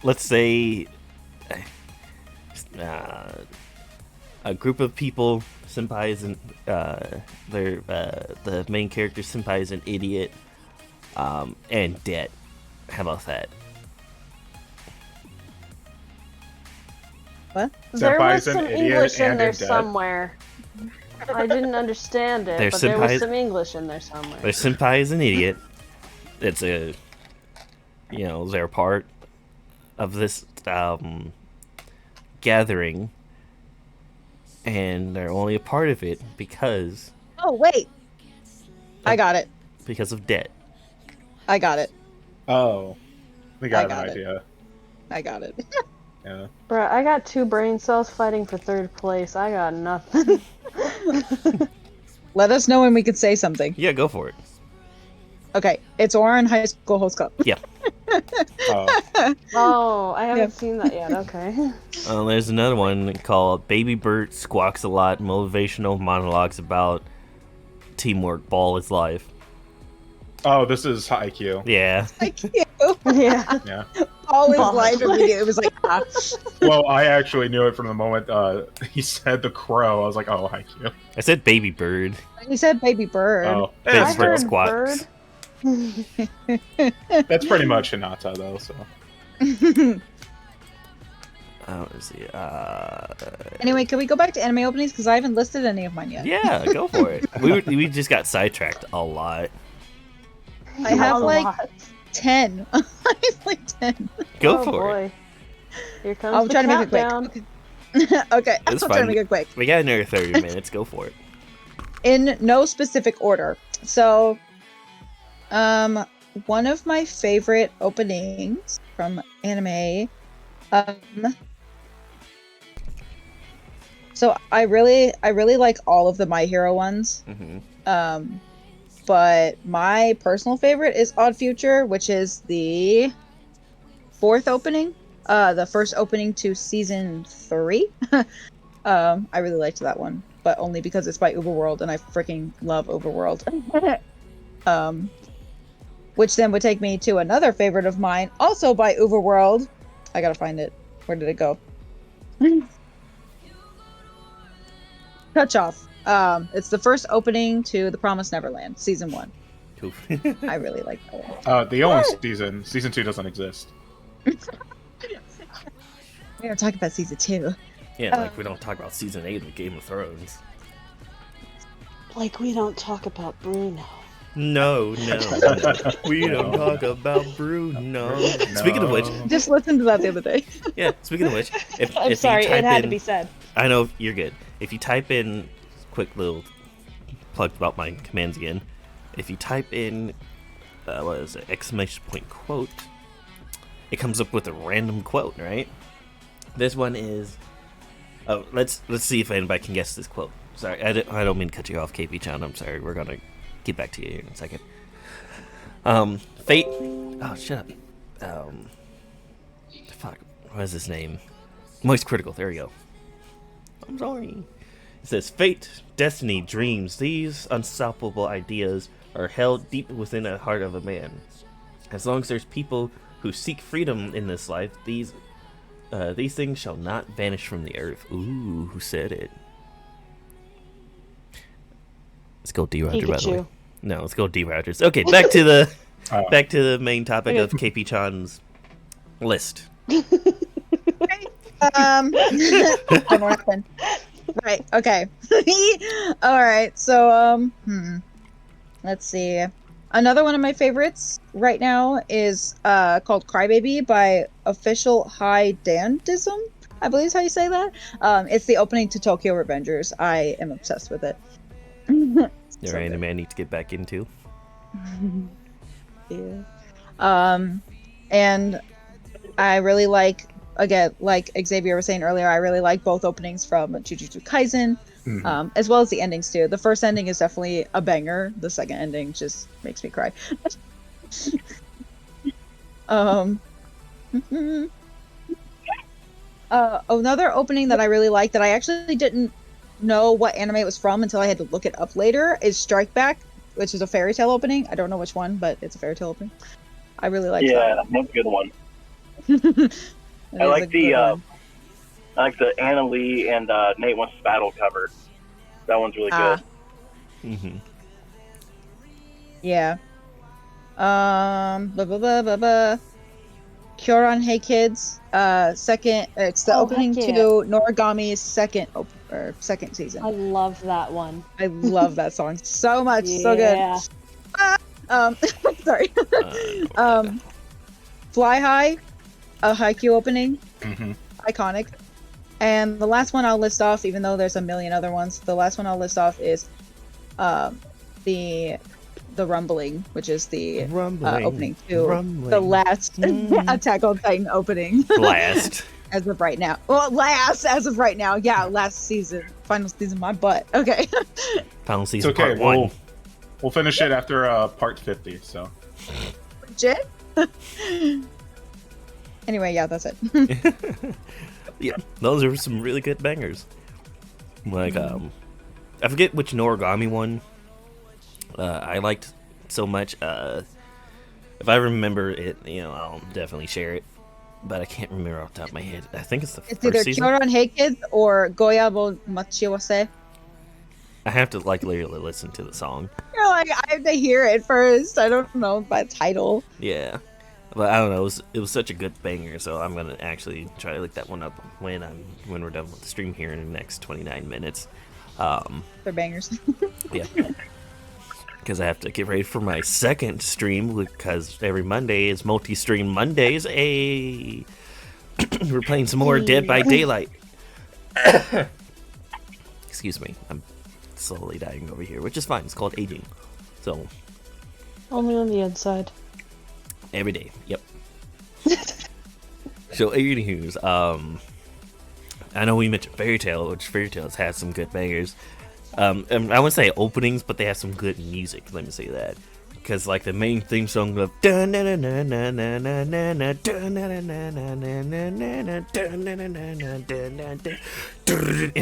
Speaker 1: let's say a group of people. Senpai is an the main character. Senpai is an idiot, and debt. How about that?
Speaker 4: What?
Speaker 6: There was
Speaker 3: Senpai's an
Speaker 6: some
Speaker 3: idiot
Speaker 6: English in
Speaker 3: and
Speaker 6: there
Speaker 3: in debt.
Speaker 6: somewhere. I didn't understand it,
Speaker 1: Their
Speaker 6: but there was
Speaker 1: senpai-
Speaker 6: some English in there somewhere.
Speaker 1: Their senpai is an idiot. It's they're part of this gathering, and they're only a part of it because
Speaker 4: Oh wait, I got it.
Speaker 1: of debt.
Speaker 4: I got it.
Speaker 3: Oh, we got
Speaker 4: I
Speaker 3: an
Speaker 4: got it.
Speaker 3: idea.
Speaker 4: I got it.
Speaker 3: Yeah.
Speaker 6: Bruh, I got 2 brain cells fighting for 3rd place. I got nothing.
Speaker 4: Let us know when we could say something.
Speaker 1: Yeah, go for it.
Speaker 4: Okay, it's Oran High School Host Club.
Speaker 1: Yeah.
Speaker 6: Oh, I haven't
Speaker 4: Yep.
Speaker 6: seen that yet. Okay.
Speaker 1: There's another one called Baby Bert Squawks a Lot, motivational monologues about teamwork, ball is life.
Speaker 3: Oh, this is Haikyuu.
Speaker 1: Yeah.
Speaker 4: Thank you.
Speaker 6: Yeah.
Speaker 3: Yeah.
Speaker 4: All his
Speaker 6: Ball
Speaker 4: life
Speaker 6: is life.
Speaker 4: immediately. It was like, ah.
Speaker 3: Well, I actually knew it from the moment he said the crow. I was like, oh, Haikyuu.
Speaker 1: I said Baby Bird.
Speaker 4: He said baby bird.
Speaker 3: Oh,
Speaker 1: Baby
Speaker 6: I
Speaker 1: Bird
Speaker 6: heard
Speaker 1: Squawks.
Speaker 6: bird.
Speaker 3: that's pretty much Hinata though. So
Speaker 1: Let's see.
Speaker 4: Anyway, can we go back to anime openings? Because I haven't listed any of mine yet.
Speaker 1: Yeah, go for it. We just got sidetracked a lot.
Speaker 4: I have
Speaker 6: A
Speaker 4: like
Speaker 6: lot.
Speaker 4: 10. I have like 10.
Speaker 1: Go
Speaker 6: Oh,
Speaker 1: for it.
Speaker 6: boy. Here comes
Speaker 4: I'll
Speaker 6: the
Speaker 4: try to make it
Speaker 6: countdown.
Speaker 4: quick. Okay,
Speaker 1: It's
Speaker 4: I'll try to
Speaker 1: fine.
Speaker 4: make it quick.
Speaker 1: We got another 30 minutes. Go for it.
Speaker 4: In no specific order. So, one of my favorite openings from anime, so I really like all of the My Hero ones.
Speaker 1: Mm-hmm.
Speaker 4: But my personal favorite is Odd Future, which is the 4th opening, the first opening to season 3. I really liked that one, but only because it's by Uberworld, and I freaking love Uberworld. Which then would take me to another favorite of mine, also by Uberworld. I gotta find it. Where did it go? Touch Off. It's the first opening to The Promised Neverland, season 1. I really like that one.
Speaker 3: The only season 2 doesn't exist.
Speaker 4: We don't talk about season 2.
Speaker 1: Yeah, like we don't talk about season 8 of Game of Thrones.
Speaker 6: Like we don't talk about Bruno.
Speaker 1: No. We don't talk about Bruno. Speaking of which,
Speaker 4: Just listened to that the other day.
Speaker 1: yeah. Speaking of which,
Speaker 6: I'm
Speaker 1: if
Speaker 6: sorry,
Speaker 1: you type
Speaker 6: it had
Speaker 1: in,
Speaker 6: to be said.
Speaker 1: I know you're good. If you type in, quick little plug about my commands again. If you type in, what is it? Exclamation point quote. It comes up with a random quote, right? This one is. Oh, let's see if anybody can guess this quote. Sorry, I don't mean to cut you off, KP Chan. I'm sorry. We're gonna get back to you here in a second. Fate. Oh, shut up. Fuck. What is his name? Moist Critical. There we go. I'm sorry. It says, fate, destiny, dreams, these unstoppable ideas are held deep within the heart of a man. As long as there's people who seek freedom in this life, these things shall not vanish from the earth. Ooh, who said it? Let's go D Roger, by the way. No, let's go D Rogers. Okay, back to the main topic of KP Chan's list.
Speaker 4: What happened? Right. Okay. All right. So let's see. Another one of my favorites right now is called Crybaby by Official High Dandism. I believe is how you say that. It's the opening to Tokyo Revengers. I am obsessed with it.
Speaker 1: There ain't a man I need to get back into.
Speaker 4: Yeah. And I really like, again, like Xavier was saying earlier, I really like both openings from Jujutsu Kaisen, as well as the endings too. The first ending is definitely a banger. The second ending just makes me cry. Another opening that I really like that I actually didn't know what anime it was from until I had to look it up later is Strike Back, which is a fairy tale opening. I don't know which one, but it's a fairy tale opening. I really like that.
Speaker 2: Yeah, that's a good one. I like the Anna Lee and Nate Wants to Battle cover. That one's really good.
Speaker 4: Yeah. Kyoran Hey Kids. Second. It's the opening to Noragami's second season.
Speaker 6: I love that one.
Speaker 4: I love that song so much. So good. Sorry. Fly High, a Haikyuu opening. Iconic. And the last one I'll list off, even though there's a million other ones, the last one I'll list off is the Rumbling, which is the opening to the last Attack on Titan opening.
Speaker 1: Last.
Speaker 4: As of right now. Well, last as of right now. Yeah, last season. Final season, my butt. Okay.
Speaker 1: Final season,
Speaker 3: it's okay.
Speaker 1: part 1.
Speaker 3: We'll finish it after part 50, so.
Speaker 4: Legit? Anyway, yeah, that's it.
Speaker 1: Yeah, those are some really good bangers. Like, I forget which Noragami one I liked so much. If I remember it, I'll definitely share it. But I can't remember off the top of my head. I think it's the first season.
Speaker 4: It's either Kyoran Hey Kids or Goyabo Machiwase.
Speaker 1: I have to literally listen to the song.
Speaker 4: You're like, I have to hear it first. I don't know by title.
Speaker 1: Yeah. But I don't know, it was such a good banger, so I'm gonna actually try to look that one up when we're done with the stream here in the next 29 minutes.
Speaker 4: They're bangers.
Speaker 1: Yeah. Because I have to get ready for my second stream, because every Monday is multi-stream Mondays. We're playing some more Dead by Daylight. Excuse me, I'm slowly dying over here, which is fine. It's called aging. So
Speaker 6: only on the inside.
Speaker 1: Every day, yep. So, anywho's, I know we mentioned Fairy Tail, which Fairy Tail's has some good bangers. And I wouldn't say openings, but they have some good music. Let me say that, because like the main theme song of and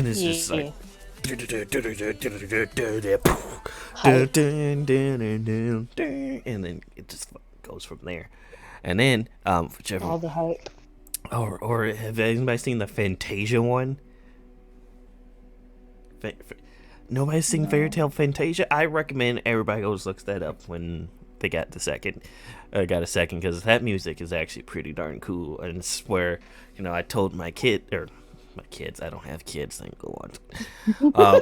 Speaker 1: it's just like and then it just goes from there. And then whichever
Speaker 6: All the hype.
Speaker 1: or have anybody seen the Fantasia one? Nobody's seen Fairy Tale Fantasia? I recommend everybody goes looks that up when they got a second, because that music is actually pretty darn cool. And it's where, I told my kids, I don't have kids, thank God.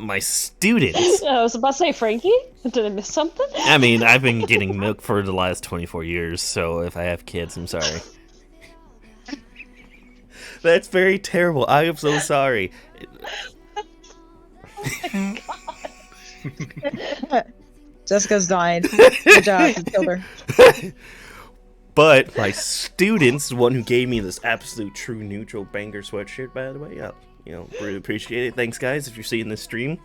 Speaker 1: My students.
Speaker 6: I was about to say, Franky? Did I miss something?
Speaker 1: I mean, I've been getting milk for the last 24 years, so if I have kids, I'm sorry. That's very terrible. I am so sorry.
Speaker 4: Jessica's dying. Good job, you killed her.
Speaker 1: But my students, the one who gave me this absolute true neutral banger sweatshirt, by the way, really appreciate it. Thanks, guys, if you're seeing this stream.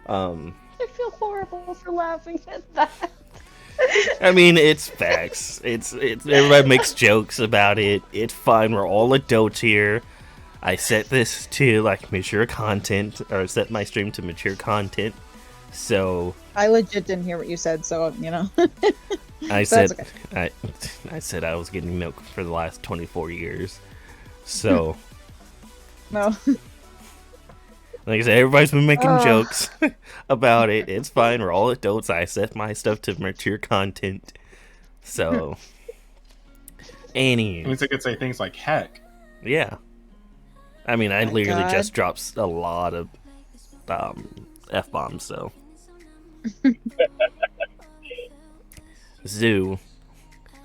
Speaker 6: I feel horrible for laughing at that.
Speaker 1: I mean, it's facts. It's everybody makes jokes about it. It's fine. We're all adults here. I set this to mature content, or set my stream to mature content. So
Speaker 4: I legit didn't hear what you said, so
Speaker 1: I said
Speaker 4: okay.
Speaker 1: I said I was getting milk for the last 24 years. So
Speaker 4: no.
Speaker 1: Like I said, everybody's been making jokes about it. It's fine. We're all adults. I set my stuff to mature content. So
Speaker 3: It means I could say things like heck.
Speaker 1: Yeah. I mean, I literally just dropped a lot of F-bombs, so. Zoo.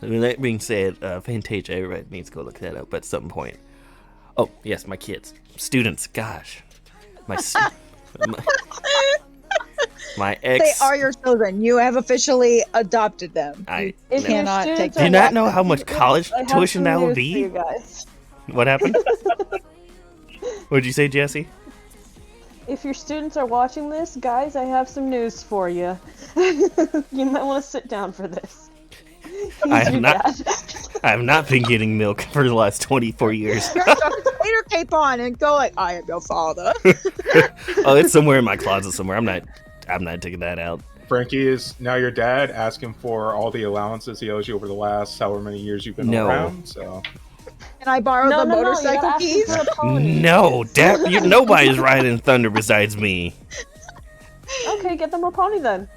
Speaker 1: I mean, that being said, Fantasia, everybody needs to go look that up at some point. Oh, yes, my kids. Students, gosh. My ex.
Speaker 4: They are your children. You have officially adopted them.
Speaker 1: I
Speaker 4: cannot take
Speaker 1: Do you not know how much college tuition that would be?
Speaker 6: You guys.
Speaker 1: What happened? What'd you say, Jesse?
Speaker 6: If your students are watching this, guys, I have some news for you. You might want to sit down for this.
Speaker 1: I have not been getting milk for the last 24 years.
Speaker 4: Put your gator cape on and go I am your father.
Speaker 1: Oh, it's somewhere in my closet somewhere. I'm not taking that out.
Speaker 3: Franky is now your dad. Ask him for all the allowances he owes you over the last however many years you've been around. So.
Speaker 4: Can I borrow the motorcycle keys?
Speaker 1: No, nobody's riding Thunder besides me.
Speaker 6: Okay, get them a pony then.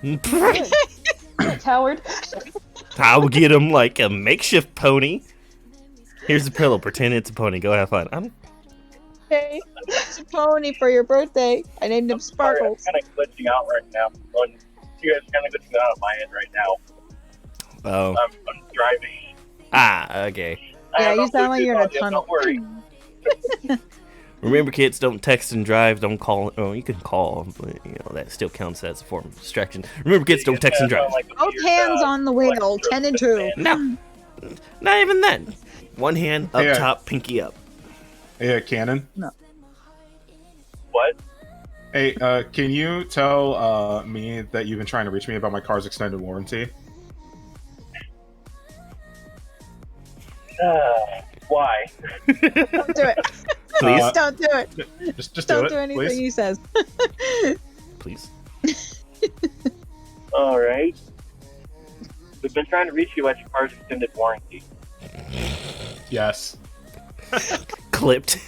Speaker 6: Coward.
Speaker 1: I'll get him a makeshift pony. Here's a pillow. Pretend it's a pony. Go have fun.
Speaker 4: Hey, it's a pony for your birthday. I named him Sparkles.
Speaker 7: I'm kind of glitching out right now. You guys are kind of glitching out on my end right now.
Speaker 1: Oh.
Speaker 7: I'm driving.
Speaker 1: Ah, okay.
Speaker 4: Yeah, you sound like you're in a tunnel.
Speaker 7: Don't worry.
Speaker 1: Remember, kids, don't text and drive. Don't call. Oh, you can call, but that still counts as a form of distraction. Remember, kids, don't text and drive.
Speaker 4: Both hands on the wheel, 10 and 2.
Speaker 1: No, not even that. One hand up top, pinky up.
Speaker 3: Hey, Cannon.
Speaker 4: No.
Speaker 7: What?
Speaker 3: Hey, can you tell me that you've been trying to reach me about my car's extended warranty?
Speaker 7: Why?
Speaker 4: Don't do it.
Speaker 1: Please
Speaker 4: don't do it.
Speaker 3: Just
Speaker 4: don't
Speaker 3: do it,
Speaker 4: anything
Speaker 3: please.
Speaker 4: he says.
Speaker 1: Please.
Speaker 7: All right. We've been trying to reach you about your car's extended warranty.
Speaker 3: Yes.
Speaker 1: Clipped.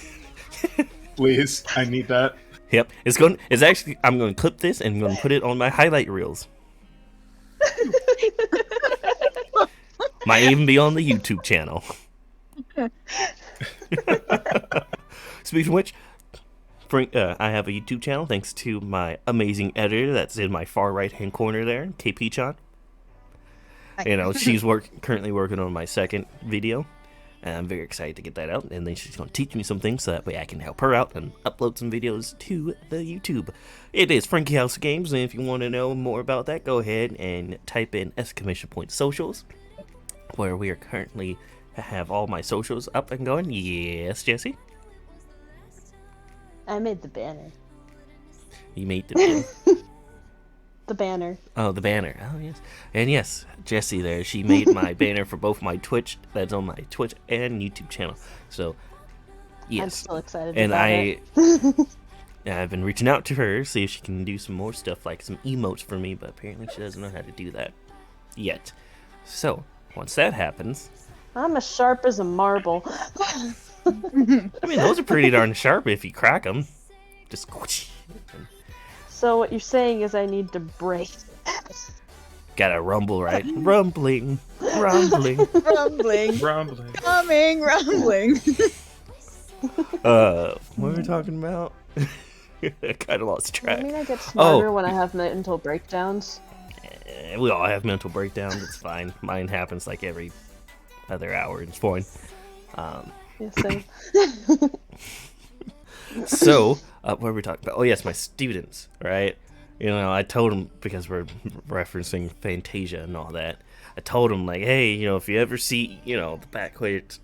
Speaker 3: Please, I need that.
Speaker 1: Yep. I'm going to clip this and I'm going to put it on my highlight reels. Might even be on the YouTube channel. Speaking of which, Frank, I have a YouTube channel thanks to my amazing editor that's in my far right hand corner there, KP Chan. She's currently working on my second video, and I'm very excited to get that out. And then she's going to teach me some things so that way I can help her out and upload some videos to the YouTube. It is Franky House Games, and if you want to know more about that, go ahead and type in !socials, where we are currently have all my socials up and going. Yes, Jesse?
Speaker 6: I made the banner.
Speaker 1: You made the banner.
Speaker 6: The banner.
Speaker 1: Oh, the banner. Oh, yes. And yes, Jessie there, she made my banner for both my Twitch, that's on my Twitch and YouTube channel. So, yes.
Speaker 6: I'm still excited
Speaker 1: and
Speaker 6: about it.
Speaker 1: I've been reaching out to her, see if she can do some more stuff, like some emotes for me, but apparently she doesn't know how to do that yet. So, once that happens...
Speaker 6: I'm as sharp as a marble.
Speaker 1: I mean, those are pretty darn sharp if you crack them. Just...
Speaker 6: So what you're saying is I need to break.
Speaker 1: Gotta rumble, right? Rumbling.
Speaker 4: Rumbling.
Speaker 3: Rumbling.
Speaker 4: Coming, rumbling.
Speaker 1: What were we talking about? I kind of lost track.
Speaker 6: I mean, I get smarter when I have mental breakdowns.
Speaker 1: We all have mental breakdowns. It's fine. Mine happens like every other hour. It's fine.
Speaker 6: Yeah, same.
Speaker 1: So, what were we talking about? Oh, yes, my students, right? You know, I told them, because we're referencing Fantasia and all that, I told them, like, hey, you know, if you ever see, you know, the backlit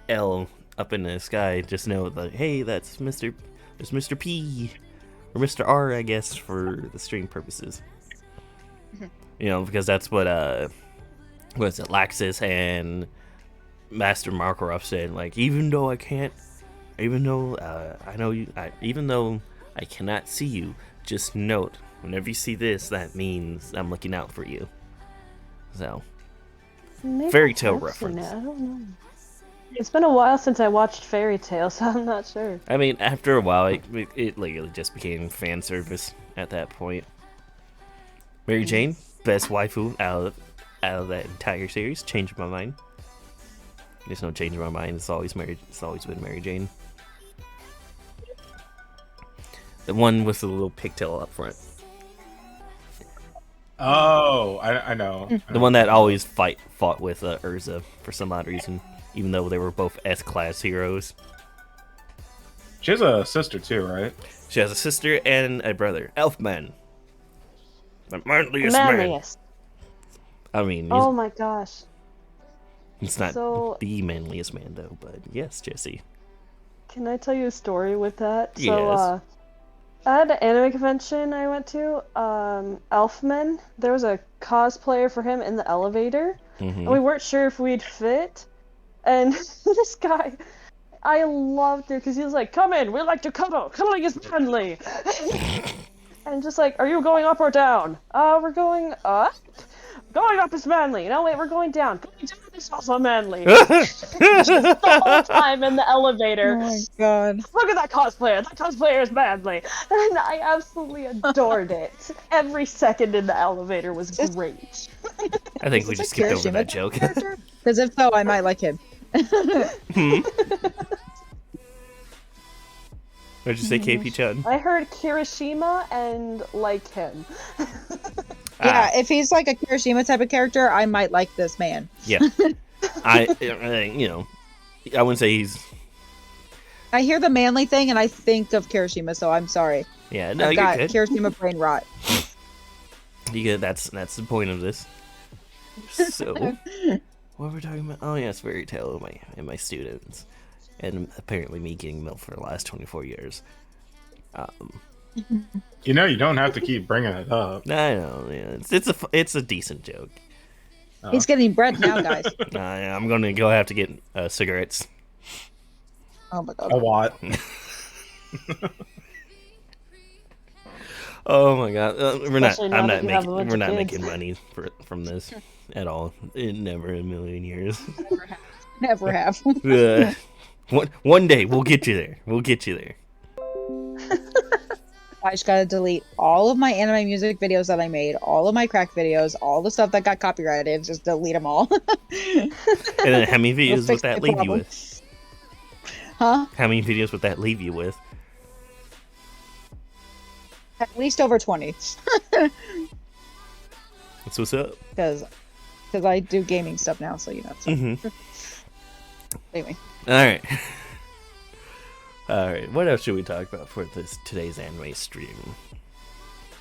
Speaker 1: L up in the sky, just know, like, hey, that's Mr. P, or Mr. R, I guess, for the stream purposes. You know, because that's what is it, Laxus and Master Markarov said, like, even though I cannot see you, just note, whenever you see this, that means I'm looking out for you. So,
Speaker 6: Maybe
Speaker 1: fairy tale
Speaker 6: I've seen
Speaker 1: reference.
Speaker 6: it, I don't know. It's been a while since I watched Fairy Tale, so I'm not sure.
Speaker 1: I mean, after a while, it literally just became fan service at that point. Mary Jane, best waifu out of that entire series. Changed my mind. There's no changing my mind. It's always been Mary Jane. The one with the little pigtail up front.
Speaker 3: Oh, I know.
Speaker 1: The one that always fought with Urza for some odd reason, even though they were both S-class heroes.
Speaker 3: She has a sister too, right?
Speaker 1: She has a sister and a brother, Elfman. The manliest man.
Speaker 6: Manliest.
Speaker 1: I mean,
Speaker 6: Oh my gosh.
Speaker 1: he's not
Speaker 6: So-
Speaker 1: the manliest man though, but yes, Jesse.
Speaker 6: Can I tell you a story with that?
Speaker 1: Yes.
Speaker 6: So, at an anime convention I went to, Elfman, there was a cosplayer for him in the elevator, and we weren't sure if we'd fit, and this guy, I loved it, because he was like, come in, we like to cuddle, cuddling is manly, and just like, are you going up or down? We're going up. Going up is manly. No, wait, we're going down. Going down is also manly. Just the whole time in the elevator.
Speaker 4: Oh my god.
Speaker 6: Look at that cosplayer. That cosplayer is manly. And I absolutely adored it. Every second in the elevator was great.
Speaker 1: I think we just skipped over that joke.
Speaker 4: Because if so, I might like him.
Speaker 1: What'd you say, KP-chan?
Speaker 6: I heard Kirishima and like him.
Speaker 4: Yeah, if he's like a Kirishima type of character, I might like this man.
Speaker 1: Yeah. I wouldn't say he's...
Speaker 4: I hear the manly thing and I think of Kirishima, so I'm sorry.
Speaker 1: Yeah, no,
Speaker 4: I've
Speaker 1: you're
Speaker 4: got
Speaker 1: good.
Speaker 4: Kirishima brain rot.
Speaker 1: You good. That's the point of this. So, what were we talking about? Oh, yes, Fairy Tale and my students. And apparently me getting milk for the last 24 years.
Speaker 3: You know, you don't have to keep bringing it up.
Speaker 1: I know, yeah, it's a decent joke.
Speaker 4: He's getting bread now, guys.
Speaker 1: I'm gonna go have to get cigarettes.
Speaker 4: Oh my god.
Speaker 3: A lot.
Speaker 1: Oh my god, we're not.
Speaker 6: Especially now
Speaker 1: I'm
Speaker 6: that
Speaker 1: not
Speaker 6: you have a
Speaker 1: making.
Speaker 6: bunch
Speaker 1: We're
Speaker 6: of
Speaker 1: not
Speaker 6: kids.
Speaker 1: making money from this at all. Never in a million years.
Speaker 4: Never have.
Speaker 1: One day we'll get you there. We'll get you there.
Speaker 4: I just gotta delete all of my anime music videos that I made, all of my crack videos, all the stuff that got copyrighted, just delete them all.
Speaker 1: And then how many videos would
Speaker 4: fix
Speaker 1: that
Speaker 4: the
Speaker 1: leave you
Speaker 4: problem.
Speaker 1: with?
Speaker 4: Huh?
Speaker 1: How many videos would that leave you with?
Speaker 4: At least over 20.
Speaker 1: That's what's up.
Speaker 4: Because I do gaming stuff now, so you know. So. Anyway.
Speaker 1: Alright. Alright, what else should we talk about for today's anime stream?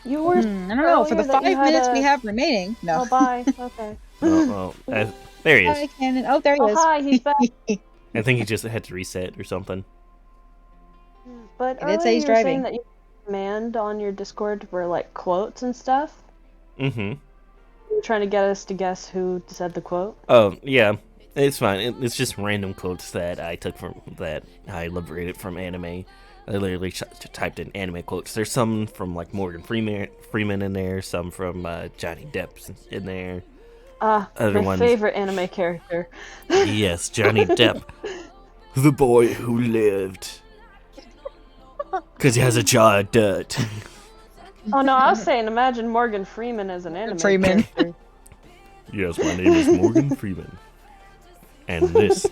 Speaker 6: You were.
Speaker 4: I don't know. For the
Speaker 6: earlier that
Speaker 4: 5
Speaker 6: you had
Speaker 4: minutes
Speaker 6: a-
Speaker 4: we have remaining. No.
Speaker 6: Oh, bye. Okay.
Speaker 1: There he
Speaker 4: Hi,
Speaker 1: is.
Speaker 4: Cannon. Oh, there he
Speaker 6: Oh,
Speaker 4: is.
Speaker 6: hi, he's back.
Speaker 1: I think he just had to reset or something.
Speaker 6: But
Speaker 4: He did say
Speaker 6: earlier
Speaker 4: he's
Speaker 6: you were saying
Speaker 4: driving.
Speaker 6: that you command on your Discord were like quotes and stuff.
Speaker 1: Mm-hmm.
Speaker 6: You're trying to get us to guess who said the quote?
Speaker 1: Oh, yeah. It's fine. It's just random quotes that I took from that I liberated from anime. I literally typed in anime quotes. There's some from like Morgan Freeman in there, some from Johnny Depp in there. Other
Speaker 6: My
Speaker 1: ones.
Speaker 6: favorite anime character.
Speaker 1: Yes, Johnny Depp, the boy who lived, because he has a jaw of dirt.
Speaker 6: Oh no, I was saying, imagine Morgan Freeman as an anime
Speaker 4: Freeman.
Speaker 6: character.
Speaker 1: Yes, my name is Morgan Freeman, and this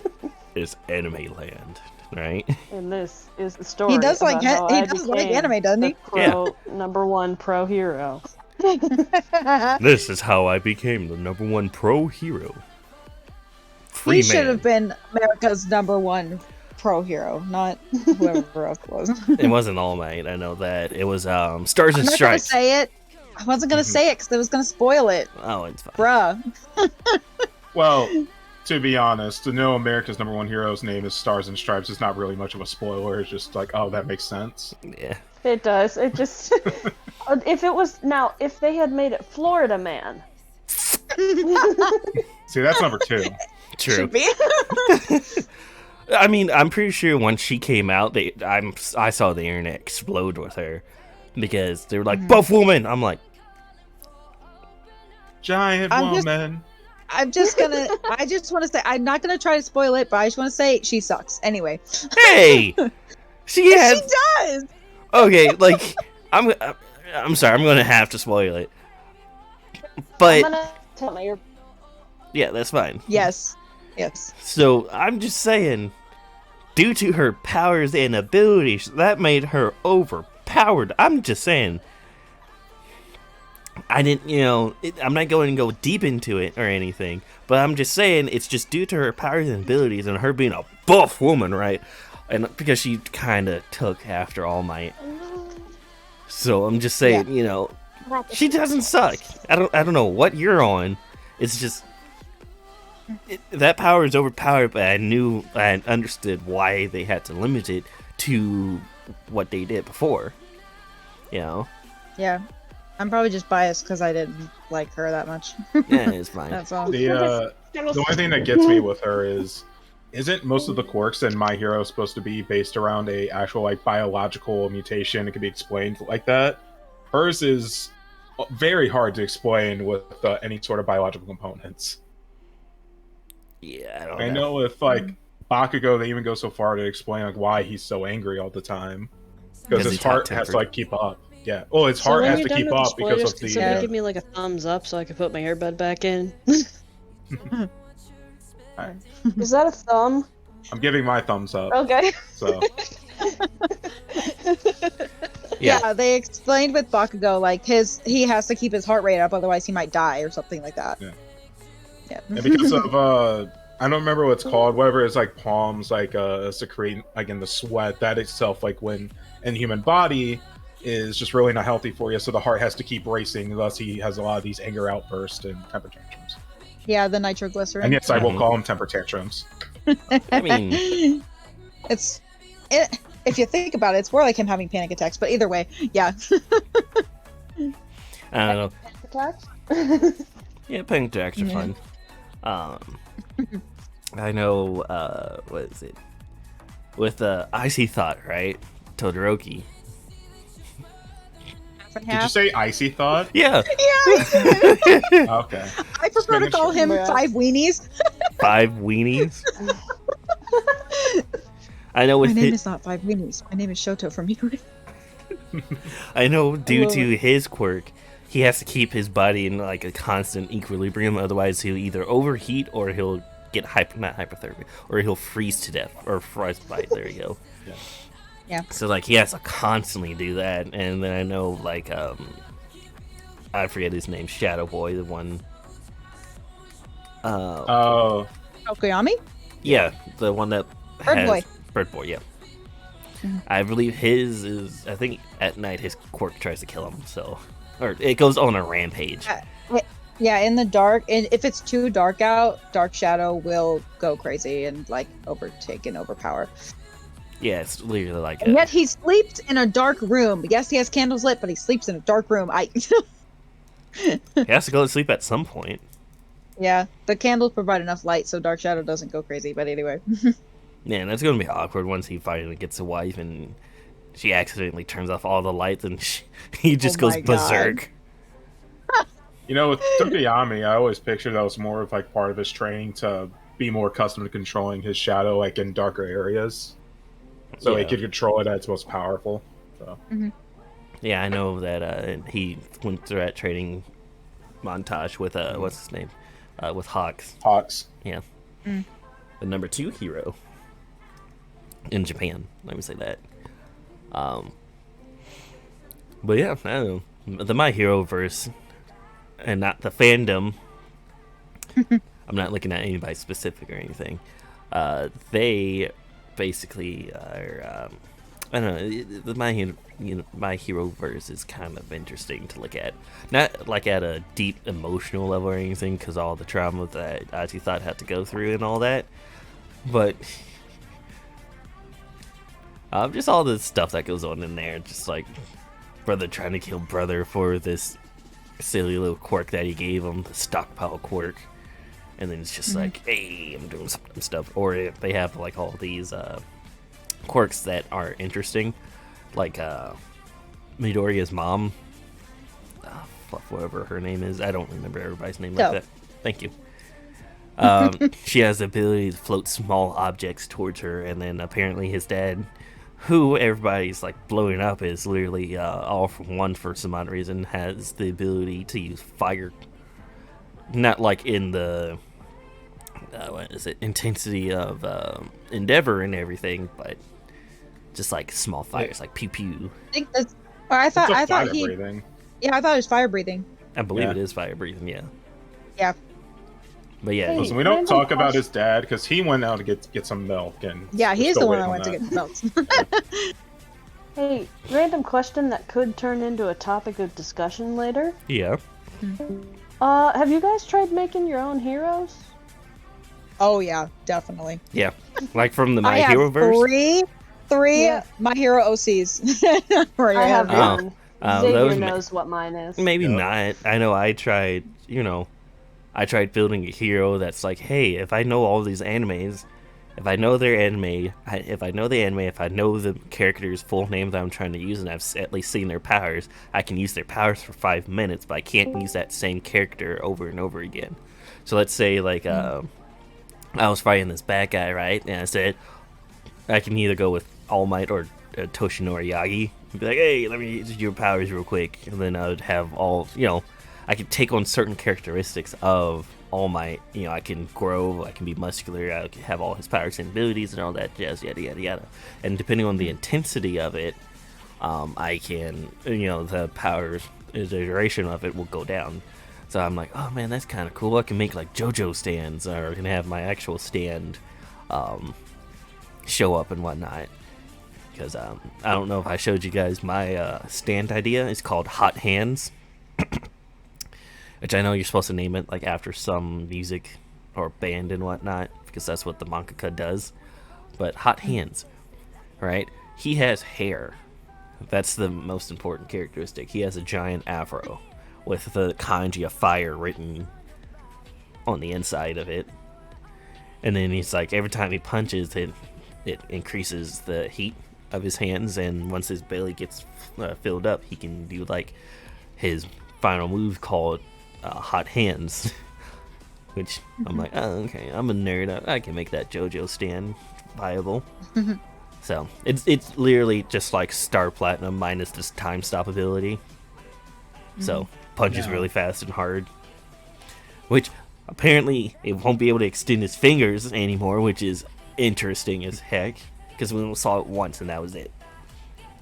Speaker 1: is Anime Land, right?
Speaker 6: And this is the story.
Speaker 4: He does like
Speaker 6: about how I
Speaker 4: like
Speaker 6: became
Speaker 4: anime, doesn't he?
Speaker 6: the number one pro hero.
Speaker 1: This is how I became the number one pro hero. Free
Speaker 4: He should
Speaker 1: man.
Speaker 4: have been America's number one pro hero, not whoever else was.
Speaker 1: It wasn't All Might, I know that. It was Stars and
Speaker 4: I'm not gonna
Speaker 1: Stripes.
Speaker 4: say it. I wasn't gonna say it because I was gonna spoil it,
Speaker 1: Oh, it's fine.
Speaker 4: bruh.
Speaker 3: Well, to be honest, to know America's number one hero's name is Stars and Stripes is not really much of a spoiler. It's just like, oh, that makes sense.
Speaker 1: Yeah.
Speaker 6: It does. It just if they had made it Florida Man.
Speaker 3: See, that's number 2.
Speaker 1: True.
Speaker 4: Should be.
Speaker 1: I mean, I'm pretty sure when she came out, I saw the internet explode with her because they were like, "Buff woman." I'm like,
Speaker 3: Giant woman.
Speaker 4: I just want to say, I'm not gonna try to spoil it, but I just want to say she sucks. Anyway.
Speaker 1: "Hey, she has."
Speaker 4: She does.
Speaker 1: Okay, like I'm sorry, I'm gonna have to spoil it, but
Speaker 6: I'm gonna tell my ear.
Speaker 1: yeah, that's fine.
Speaker 4: Yes.
Speaker 1: So I'm just saying, due to her powers and abilities, that made her overpowered. I'm just saying. I didn't, I'm not going to go deep into it or anything, but I'm just saying it's just due to her powers and abilities and her being a buff woman, right? And because she kind of took after All Might. So I'm just saying, she doesn't suck. I don't know what you're on. It's just that power is overpowered, but I understood why they had to limit it to what they did before.
Speaker 4: Yeah. I'm probably just biased because I didn't like her that much.
Speaker 1: Yeah, it's fine.
Speaker 4: That's all.
Speaker 3: The only thing that gets me with her isn't most of the quirks in My Hero supposed to be based around a actual like biological mutation? It can be explained like that. Hers is very hard to explain with any sort of biological components.
Speaker 1: Yeah,
Speaker 3: I know with like Bakugo, they even go so far to explain like why he's so angry all the time because his heart has to like keep up. Yeah. Oh, his heart has to keep up because of the.
Speaker 6: Somebody give me like a thumbs up so I can put my earbud back in.
Speaker 3: Right.
Speaker 6: Is that a thumb?
Speaker 3: I'm giving my thumbs up.
Speaker 6: Okay.
Speaker 3: So.
Speaker 4: Yeah, they explained with Bakugo like he has to keep his heart rate up, otherwise he might die or something like that. Yeah.
Speaker 3: And because of I don't remember what it's called. Whatever it's like palms like secrete like in the sweat. That itself like when in the human body is just really not healthy for you. So the heart has to keep racing. Thus he has a lot of these anger outbursts and temper tantrums.
Speaker 4: Yeah, the nitroglycerin.
Speaker 3: And yes, I will call them temper tantrums.
Speaker 1: I mean,
Speaker 4: if you think about it, it's more like him having panic attacks. But either way, yeah.
Speaker 1: I don't know.
Speaker 6: Attacks?
Speaker 1: Yeah, panic attacks are fun. I know. What is it? With Icy Thought, right? Todoroki.
Speaker 3: Did you say Icy Thought?
Speaker 1: Yeah.
Speaker 3: Okay.
Speaker 4: I prefer to call him Five Weenies.
Speaker 1: 5 weenies. I know.
Speaker 4: My name is not Five Weenies. My name is Shoto from Yuri.
Speaker 1: I know. Due to his quirk, he has to keep his body in like a constant equilibrium. Otherwise, he'll either overheat or he'll get not hypothermia, or he'll freeze to death or frostbite. There you go.
Speaker 4: Yeah.
Speaker 1: So like he has to constantly do that, and then I know like I forget his name, Shadow Boy, the one.
Speaker 4: Okuyami?
Speaker 1: Yeah, the one that
Speaker 4: Bird Boy.
Speaker 1: Bird Boy, yeah. I believe his is. I think at night his quirk tries to kill him, or it goes on a rampage.
Speaker 4: Yeah, in the dark, if it's too dark out, Dark Shadow will go crazy and like overtake and overpower.
Speaker 1: Yeah, it's literally like.
Speaker 4: And yet he sleeps in a dark room. Yes, he has candles lit, but he sleeps in a dark room.
Speaker 1: He has to go to sleep at some point.
Speaker 4: Yeah, the candles provide enough light so Dark Shadow doesn't go crazy. But anyway.
Speaker 1: Man, that's gonna be awkward once he finally gets a wife and she accidentally turns off all the lights and he just goes berserk.
Speaker 3: You know, with Tokuyami, I always pictured that was more of like part of his training to be more accustomed to controlling his shadow, like in darker areas, so he could control it at its most powerful. So.
Speaker 1: Yeah, I know that he went through that training montage with what's his name, with Hawks.
Speaker 3: Hawks.
Speaker 1: Yeah. The number 2 hero in Japan. Let me say that. But yeah, I don't know. The My Hero verse, and not the fandom. I'm not looking at anybody specific or anything. They basically are. I don't know. The My Hero verse is kind of interesting to look at. Not like at a deep emotional level or anything, because all the trauma that Aji thought had to go through and all that. But just all the stuff that goes on in there, just like brother trying to kill brother for this silly little quirk that he gave him, the stockpile quirk, and then it's just like, hey, I'm doing some stuff. Or if they have like all these quirks that are interesting, like Midoriya's mom, whatever her name is, I don't remember everybody's name like that. Thank you. She has the ability to float small objects towards her, and then apparently his dad, who everybody's like blowing up, is literally all for one for some odd reason, has the ability to use fire. Not like in the intensity of Endeavor and everything, but just like small fires, like pew pew.
Speaker 4: I think that's. I thought he.
Speaker 3: Breathing.
Speaker 4: Yeah, I thought it was fire breathing.
Speaker 1: I believe it is fire breathing. Yeah.
Speaker 4: Yeah.
Speaker 1: But yeah,
Speaker 3: listen, we don't talk about his dad because he went out to get some milk, and
Speaker 4: he's the one that went to get milk.
Speaker 6: Hey, random question that could turn into a topic of discussion later.
Speaker 1: Yeah.
Speaker 6: Have you guys tried making your own heroes?
Speaker 4: Oh yeah, definitely.
Speaker 1: Yeah, like from the My Hero verse.
Speaker 4: Three My Hero OCs.
Speaker 6: I have one. Xavier
Speaker 1: those
Speaker 6: knows what mine is.
Speaker 1: Maybe not. I know I tried. I tried building a hero that's like, hey, if I know all these animes, if I know their anime, if I know the character's full name that I'm trying to use, and I've at least seen their powers, I can use their powers for 5 minutes, but I can't use that same character over and over again. So let's say, like, I was fighting this bad guy, right? And I said, I can either go with All Might or Toshinori Yagi. And be like, hey, let me use your powers real quick. And then I would have all, I could take on certain characteristics of All Might. I can grow, I can be muscular, I can have all his powers and abilities and all that jazz, yada yada yada. And depending on the intensity of it, I can, the powers, the duration of it will go down. So I'm like, oh man, that's kind of cool. I can make like Jojo stands, or I can have my actual stand show up and whatnot. Because I don't know if I showed you guys my stand idea. It's called Hot Hands. Which I know you're supposed to name it like after some music or band and whatnot, because that's what the mangaka does. But Hot Hands, right? He has hair. That's the most important characteristic. He has a giant afro with the kanji of fire written on the inside of it. And then he's like, every time he punches, it increases the heat of his hands, and once his belly gets filled up, he can do like his final move called Hot Hands, which I'm like, oh, okay, I'm a nerd. I can make that Jojo stand viable. So it's literally just like Star Platinum minus this time stop ability. So punches really fast and hard, which apparently it won't be able to extend his fingers anymore, which is interesting as heck, because we only saw it once and that was it.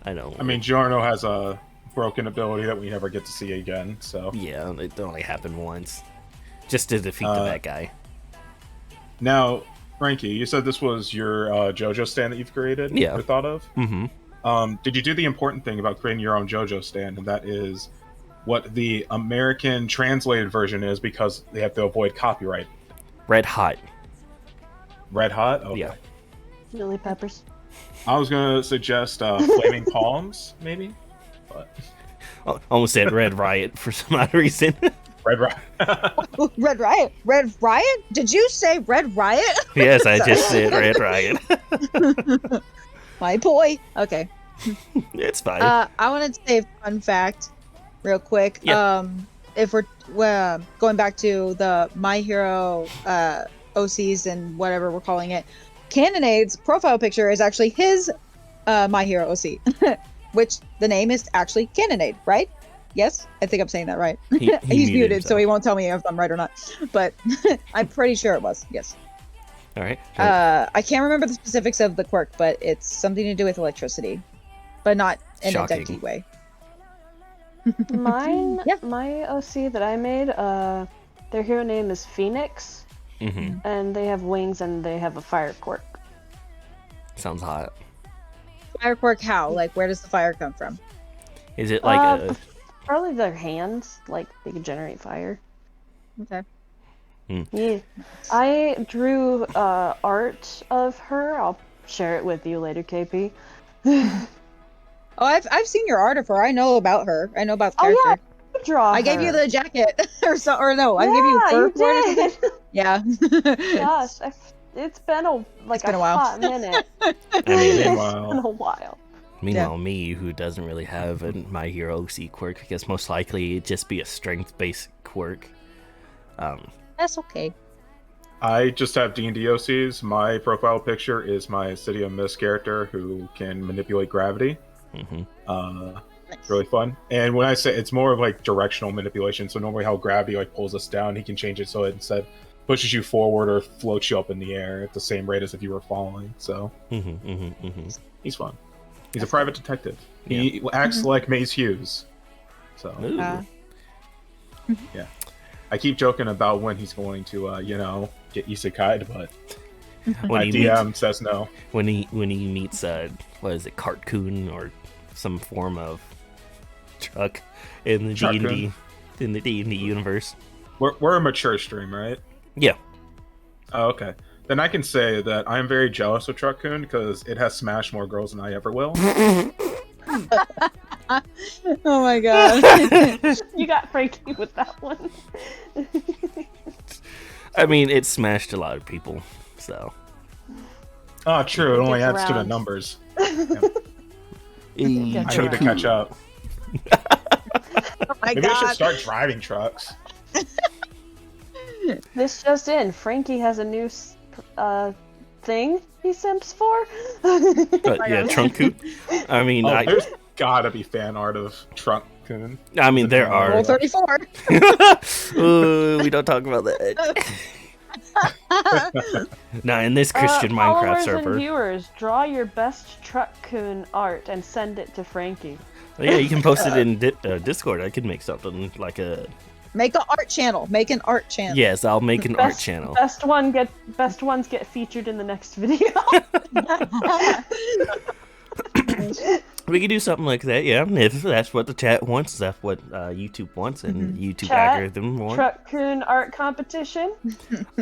Speaker 1: I know.
Speaker 3: I mean, Giorno has a broken ability that we never get to see again, so
Speaker 1: yeah, it only happened once, just to defeat the bad guy.
Speaker 3: Now, Franky, you said this was your JoJo stand that you've created, or thought of. Did you do the important thing about creating your own JoJo stand, and that is what the American translated version is, because they have to avoid copyright?
Speaker 1: Red Hot.
Speaker 3: Red Hot? Okay.
Speaker 1: Yeah.
Speaker 6: Chili peppers.
Speaker 3: I was gonna suggest Flaming Palms, maybe. But
Speaker 1: Almost said Red Riot for some odd reason.
Speaker 3: Red Riot.
Speaker 4: Red Riot? Red Riot? Did you say Red Riot?
Speaker 1: Yes, I just said Red Riot.
Speaker 4: My boy. Okay.
Speaker 1: It's fine.
Speaker 4: I wanted to say a fun fact real quick.
Speaker 1: Yeah.
Speaker 4: If we're going back to the My Hero OCs and whatever we're calling it, Cannonade's profile picture is actually his My Hero OC, which the name is actually Cannonade, right? Yes, I think I'm saying that right. He's muted, so he won't tell me if I'm right or not. But I'm pretty sure it was. Yes.
Speaker 1: All right.
Speaker 4: I can't remember the specifics of the quirk, but it's something to do with electricity, but not in
Speaker 1: Shocking.
Speaker 4: a decky way.
Speaker 6: Mine,
Speaker 4: Yeah.
Speaker 6: my OC that I made, their hero name is Phoenix,
Speaker 1: Mm-hmm.
Speaker 6: and they have wings and they have a fire quirk.
Speaker 1: Sounds hot.
Speaker 4: Fire quirk, how? Like, where does the fire come from?
Speaker 1: Is it like
Speaker 6: Probably their hands, like they can generate fire.
Speaker 4: Okay.
Speaker 6: Yeah, I drew art of her. I'll share it with you later, KP.
Speaker 4: Oh, I've seen your art of her. I know about her. I know about the character.
Speaker 6: Oh yeah, you draw.
Speaker 4: I gave you
Speaker 6: her.
Speaker 4: the jacket, or no, I gave you
Speaker 6: Yeah,
Speaker 4: fur
Speaker 6: you
Speaker 4: for it or
Speaker 6: did.
Speaker 4: something. Yeah.
Speaker 6: Gosh, it's been a
Speaker 4: been a while.
Speaker 6: hot minute.
Speaker 1: I mean,
Speaker 6: It's been
Speaker 3: Meanwhile,
Speaker 6: a while.
Speaker 1: Meanwhile, me, who doesn't really have a My Hero OC quirk, because most likely it'd just be a strength-based quirk.
Speaker 4: That's okay.
Speaker 3: I just have D&D OCs. My profile picture is my City of Mist character who can manipulate gravity.
Speaker 1: Mm-hmm.
Speaker 3: It's really fun. And when I say it's more of like directional manipulation, so normally how gravity like pulls us down, he can change it so it instead pushes you forward or floats you up in the air at the same rate as if you were falling. So he's fun. He's a private detective. He acts like Mace Hughes. So yeah, I keep joking about when he's going to get isekai'd, but
Speaker 1: When
Speaker 3: my
Speaker 1: he
Speaker 3: DM says no.
Speaker 1: When he meets what is it, cartoon or some form of truck in the D&D universe.
Speaker 3: We're a mature stream, right?
Speaker 1: Yeah.
Speaker 3: Oh, okay. Then I can say that I'm very jealous of Truck-kun because it has smashed more girls than I ever will.
Speaker 4: Oh my god.
Speaker 6: You got Franky with that one.
Speaker 1: I mean, it smashed a lot of people, so.
Speaker 3: Oh, true. It only
Speaker 6: gets
Speaker 3: adds to the
Speaker 6: around.
Speaker 3: numbers.
Speaker 6: Gets
Speaker 3: I need to
Speaker 6: around.
Speaker 3: catch up.
Speaker 4: Oh my
Speaker 3: Maybe I should
Speaker 4: god.
Speaker 3: start driving trucks.
Speaker 6: This just in, Franky has a new thing he simps for.
Speaker 1: But yeah, trunk coop. I mean,
Speaker 3: There's gotta be fan art of Truck-kun.
Speaker 1: I mean, there are.
Speaker 4: Roll 34.
Speaker 1: Ooh, we don't talk about that. Now, in this Christian Minecraft
Speaker 6: followers
Speaker 1: server,
Speaker 6: and viewers, draw your best Truck-kun art and send it to Franky.
Speaker 1: yeah, you can post it in Discord. I could make something like a.
Speaker 4: Make an art channel. Make an art channel.
Speaker 1: Yes, I'll make an art channel.
Speaker 6: Best ones get featured in the next video.
Speaker 1: We could do something like that, yeah. If that's what the chat wants, that's what YouTube wants, and YouTube
Speaker 6: Chat,
Speaker 1: algorithm wants.
Speaker 6: Truck-kun art competition.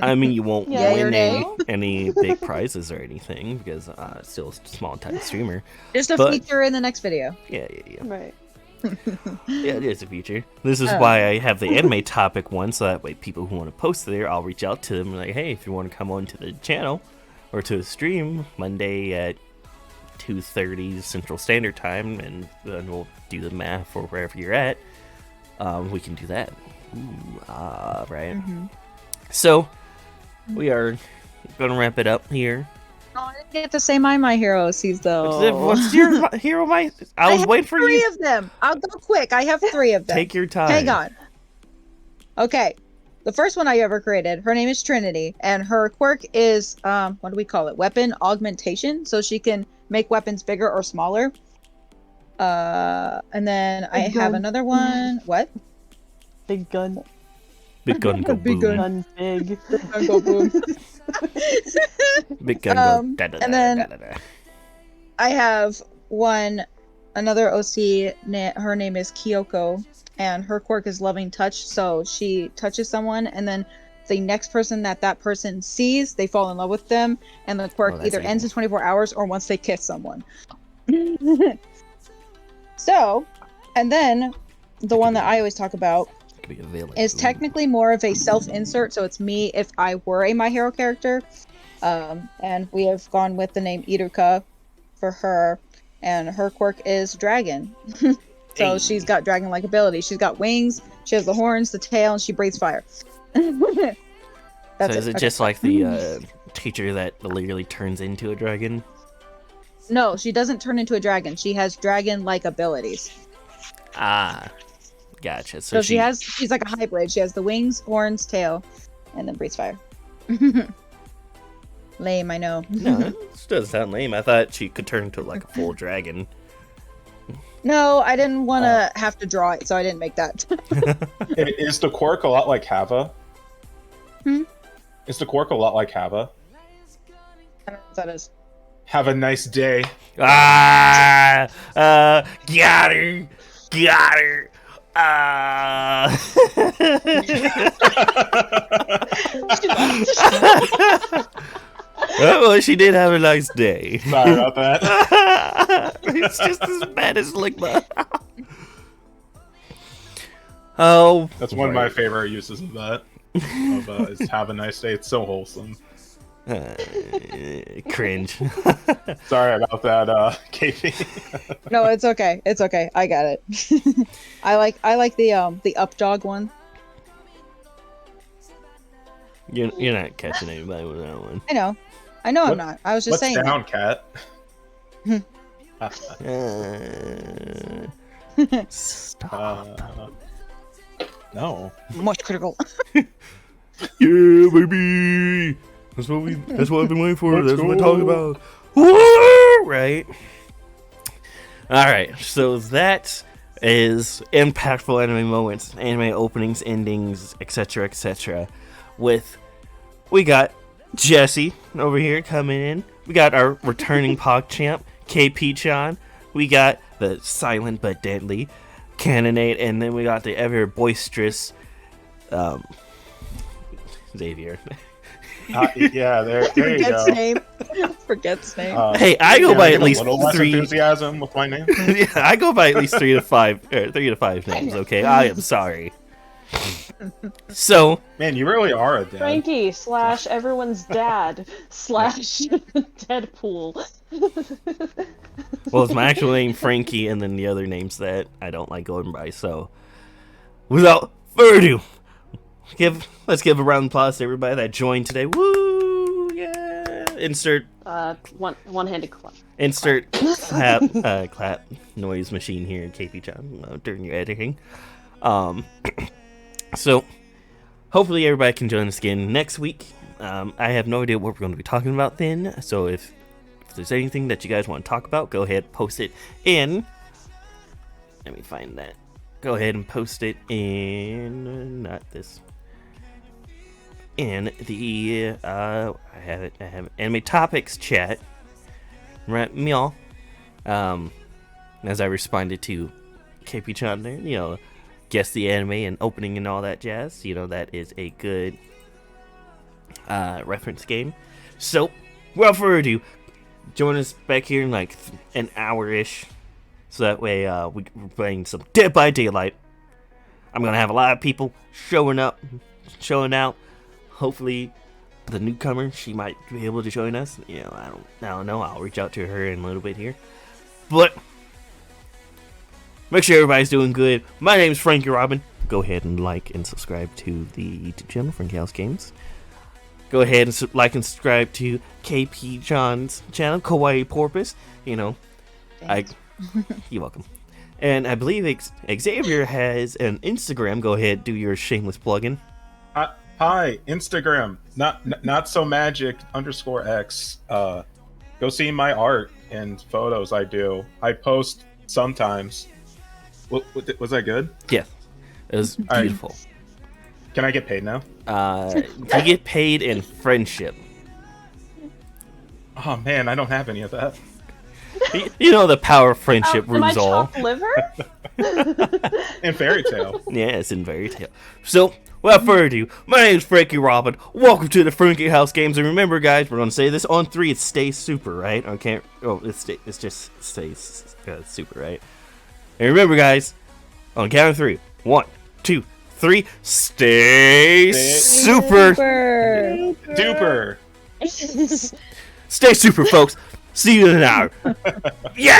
Speaker 1: I mean, you won't
Speaker 6: Yeah,
Speaker 1: win
Speaker 6: your name.
Speaker 1: any big prizes or anything because it's still a small time streamer.
Speaker 4: Just a
Speaker 1: But-
Speaker 4: feature in the next video.
Speaker 1: Yeah.
Speaker 6: Right.
Speaker 1: Yeah, it is a feature. This is why I have the anime topic one, so that way people who want to post there, I'll reach out to them and like, hey, if you want to come on to the channel or to the stream Monday at 2:30 Central Standard Time, and then we'll do the math for wherever you're at. We can do that. Ooh, right. So we are gonna wrap it up here.
Speaker 4: Oh, I didn't get to say my Hero OCs though.
Speaker 1: What's your hero? I was
Speaker 4: have
Speaker 1: waiting for
Speaker 4: three
Speaker 1: you.
Speaker 4: of them. I'll go quick. I have 3 of them.
Speaker 1: Take your time.
Speaker 4: Hang on. Okay. The first one I ever created, her name is Trinity, and her quirk is, what do we call it? Weapon augmentation. So she can make weapons bigger or smaller. And then I have another one. What?
Speaker 6: Big gun.
Speaker 1: Big gun go
Speaker 4: Big
Speaker 1: boom.
Speaker 6: Gun big.
Speaker 4: Go boom.
Speaker 1: Big gun go.
Speaker 4: and then I have another OC. Her name is Kyoko, and her quirk is loving touch. So she touches someone, and then the next person that person sees, they fall in love with them, and the quirk
Speaker 1: that's
Speaker 4: either
Speaker 1: evil.
Speaker 4: ends in 24 hours or once they kiss someone. So, and then the one that I always talk about,
Speaker 1: Could be a villain.
Speaker 4: is technically more of a self-insert, so it's me if I were a My Hero character. And we have gone with the name Iruka for her, and her quirk is dragon. So
Speaker 1: Hey.
Speaker 4: she's got dragon-like ability. She's got wings, she has the horns, the tail, and she breathes fire. That's
Speaker 1: So is it
Speaker 4: Okay.
Speaker 1: just like the teacher that literally turns into a dragon?
Speaker 4: No, she doesn't turn into a dragon. She has dragon-like abilities.
Speaker 1: Ah, gotcha.
Speaker 4: So she's like a hybrid. She has the wings, horns, tail, and then breathes fire. Lame, I know.
Speaker 1: No, this doesn't sound lame. I thought she could turn into like a full dragon.
Speaker 4: No, I didn't want to have to draw it, so I didn't make that.
Speaker 3: Is the quirk a lot like Hava?
Speaker 4: Hmm?
Speaker 3: Is the quirk a lot like Hava?
Speaker 4: I don't know what that is.
Speaker 3: Have a nice day.
Speaker 1: Got her. Oh, well, she did have a nice day.
Speaker 3: Sorry about that.
Speaker 1: It's just as bad as Ligma. Oh,
Speaker 3: That's one of my favorite uses of that. Is have a nice day. It's so wholesome.
Speaker 1: Cringe.
Speaker 3: Sorry about that, KP.
Speaker 4: No, it's okay. It's okay. I got it. I like the up dog one.
Speaker 1: You're not catching anybody with that one.
Speaker 4: I know. I'm not. I was just
Speaker 3: What's
Speaker 4: saying.
Speaker 3: down, cat?
Speaker 1: Stop.
Speaker 3: No.
Speaker 4: Much critical.
Speaker 1: Yeah, baby. That's what I've been waiting for.
Speaker 3: Let's
Speaker 1: That's what we're
Speaker 3: go.
Speaker 1: talking about. Woo! Right. All right. So that is impactful anime moments, anime openings, endings, etc., etc. We got Jesse over here coming in. We got our returning PogChamp, KP-chan. We got the silent but deadly Cannonade, and then we got the ever boisterous Xavier.
Speaker 3: Yeah, there you
Speaker 4: Forgets
Speaker 3: go.
Speaker 4: name. Forgets name.
Speaker 1: Hey, I go by
Speaker 3: Get
Speaker 1: at
Speaker 3: a
Speaker 1: least
Speaker 3: little less
Speaker 1: 3.
Speaker 3: enthusiasm with my name.
Speaker 1: Yeah, I go by at least 3 to 5 names. Okay, I am sorry. So,
Speaker 3: Man, you really are a dad.
Speaker 6: Franky / everyone's dad / Deadpool.
Speaker 1: well, it's my actual name, Franky, and then the other names that I don't like going by. So, without further ado, let's give a round of applause to everybody that joined today. Woo! Yeah! Insert
Speaker 6: One-handed clap.
Speaker 1: clap noise machine here in KP-chan during your editing. So, hopefully everybody can join us again next week. I have no idea what we're going to be talking about then, so if there's anything that you guys want to talk about, go ahead, post it in. Let me find that. Go ahead and post it in, not this. In the, I have it, anime topics chat. Right, meow. As I responded to KP-chan there, guess the anime and opening and all that jazz. That is a good reference game. So, without further ado, join us back here in like an hour-ish. So that way we're playing some Dead by Daylight. I'm going to have a lot of people showing out. Hopefully, the newcomer, she might be able to join us. I don't know. I'll reach out to her in a little bit here. But make sure everybody's doing good. My name is Franky Robin. Go ahead and like and subscribe to the YouTube channel, Franky House Games. Go ahead and like and subscribe to KP John's channel, Kawaii Porpoise. You're welcome. And I believe Xavier has an Instagram. Go ahead, do your shameless plug-in.
Speaker 3: Hi, Instagram. Not so magic _X. Go see my art and photos I do. I post sometimes. Was that good?
Speaker 1: Yeah, it was beautiful.
Speaker 3: Can I get paid now?
Speaker 1: You get paid in friendship.
Speaker 3: Oh man, I don't have any of that.
Speaker 1: The power of friendship
Speaker 6: Am I
Speaker 1: rules all.
Speaker 6: chopped liver?
Speaker 3: In Fairy Tale.
Speaker 1: Yeah, it's in Fairy Tale. So, without further ado, my name is Franky Robin. Welcome to the Franky House Games. And remember, guys, we're going to say this on 3. It stays super, right? It's just stays super, right? And remember, guys, On the count of 3. 1, 2, 3. Stay super.
Speaker 3: Duper.
Speaker 1: Stay super, folks. See you in an hour. Yeah.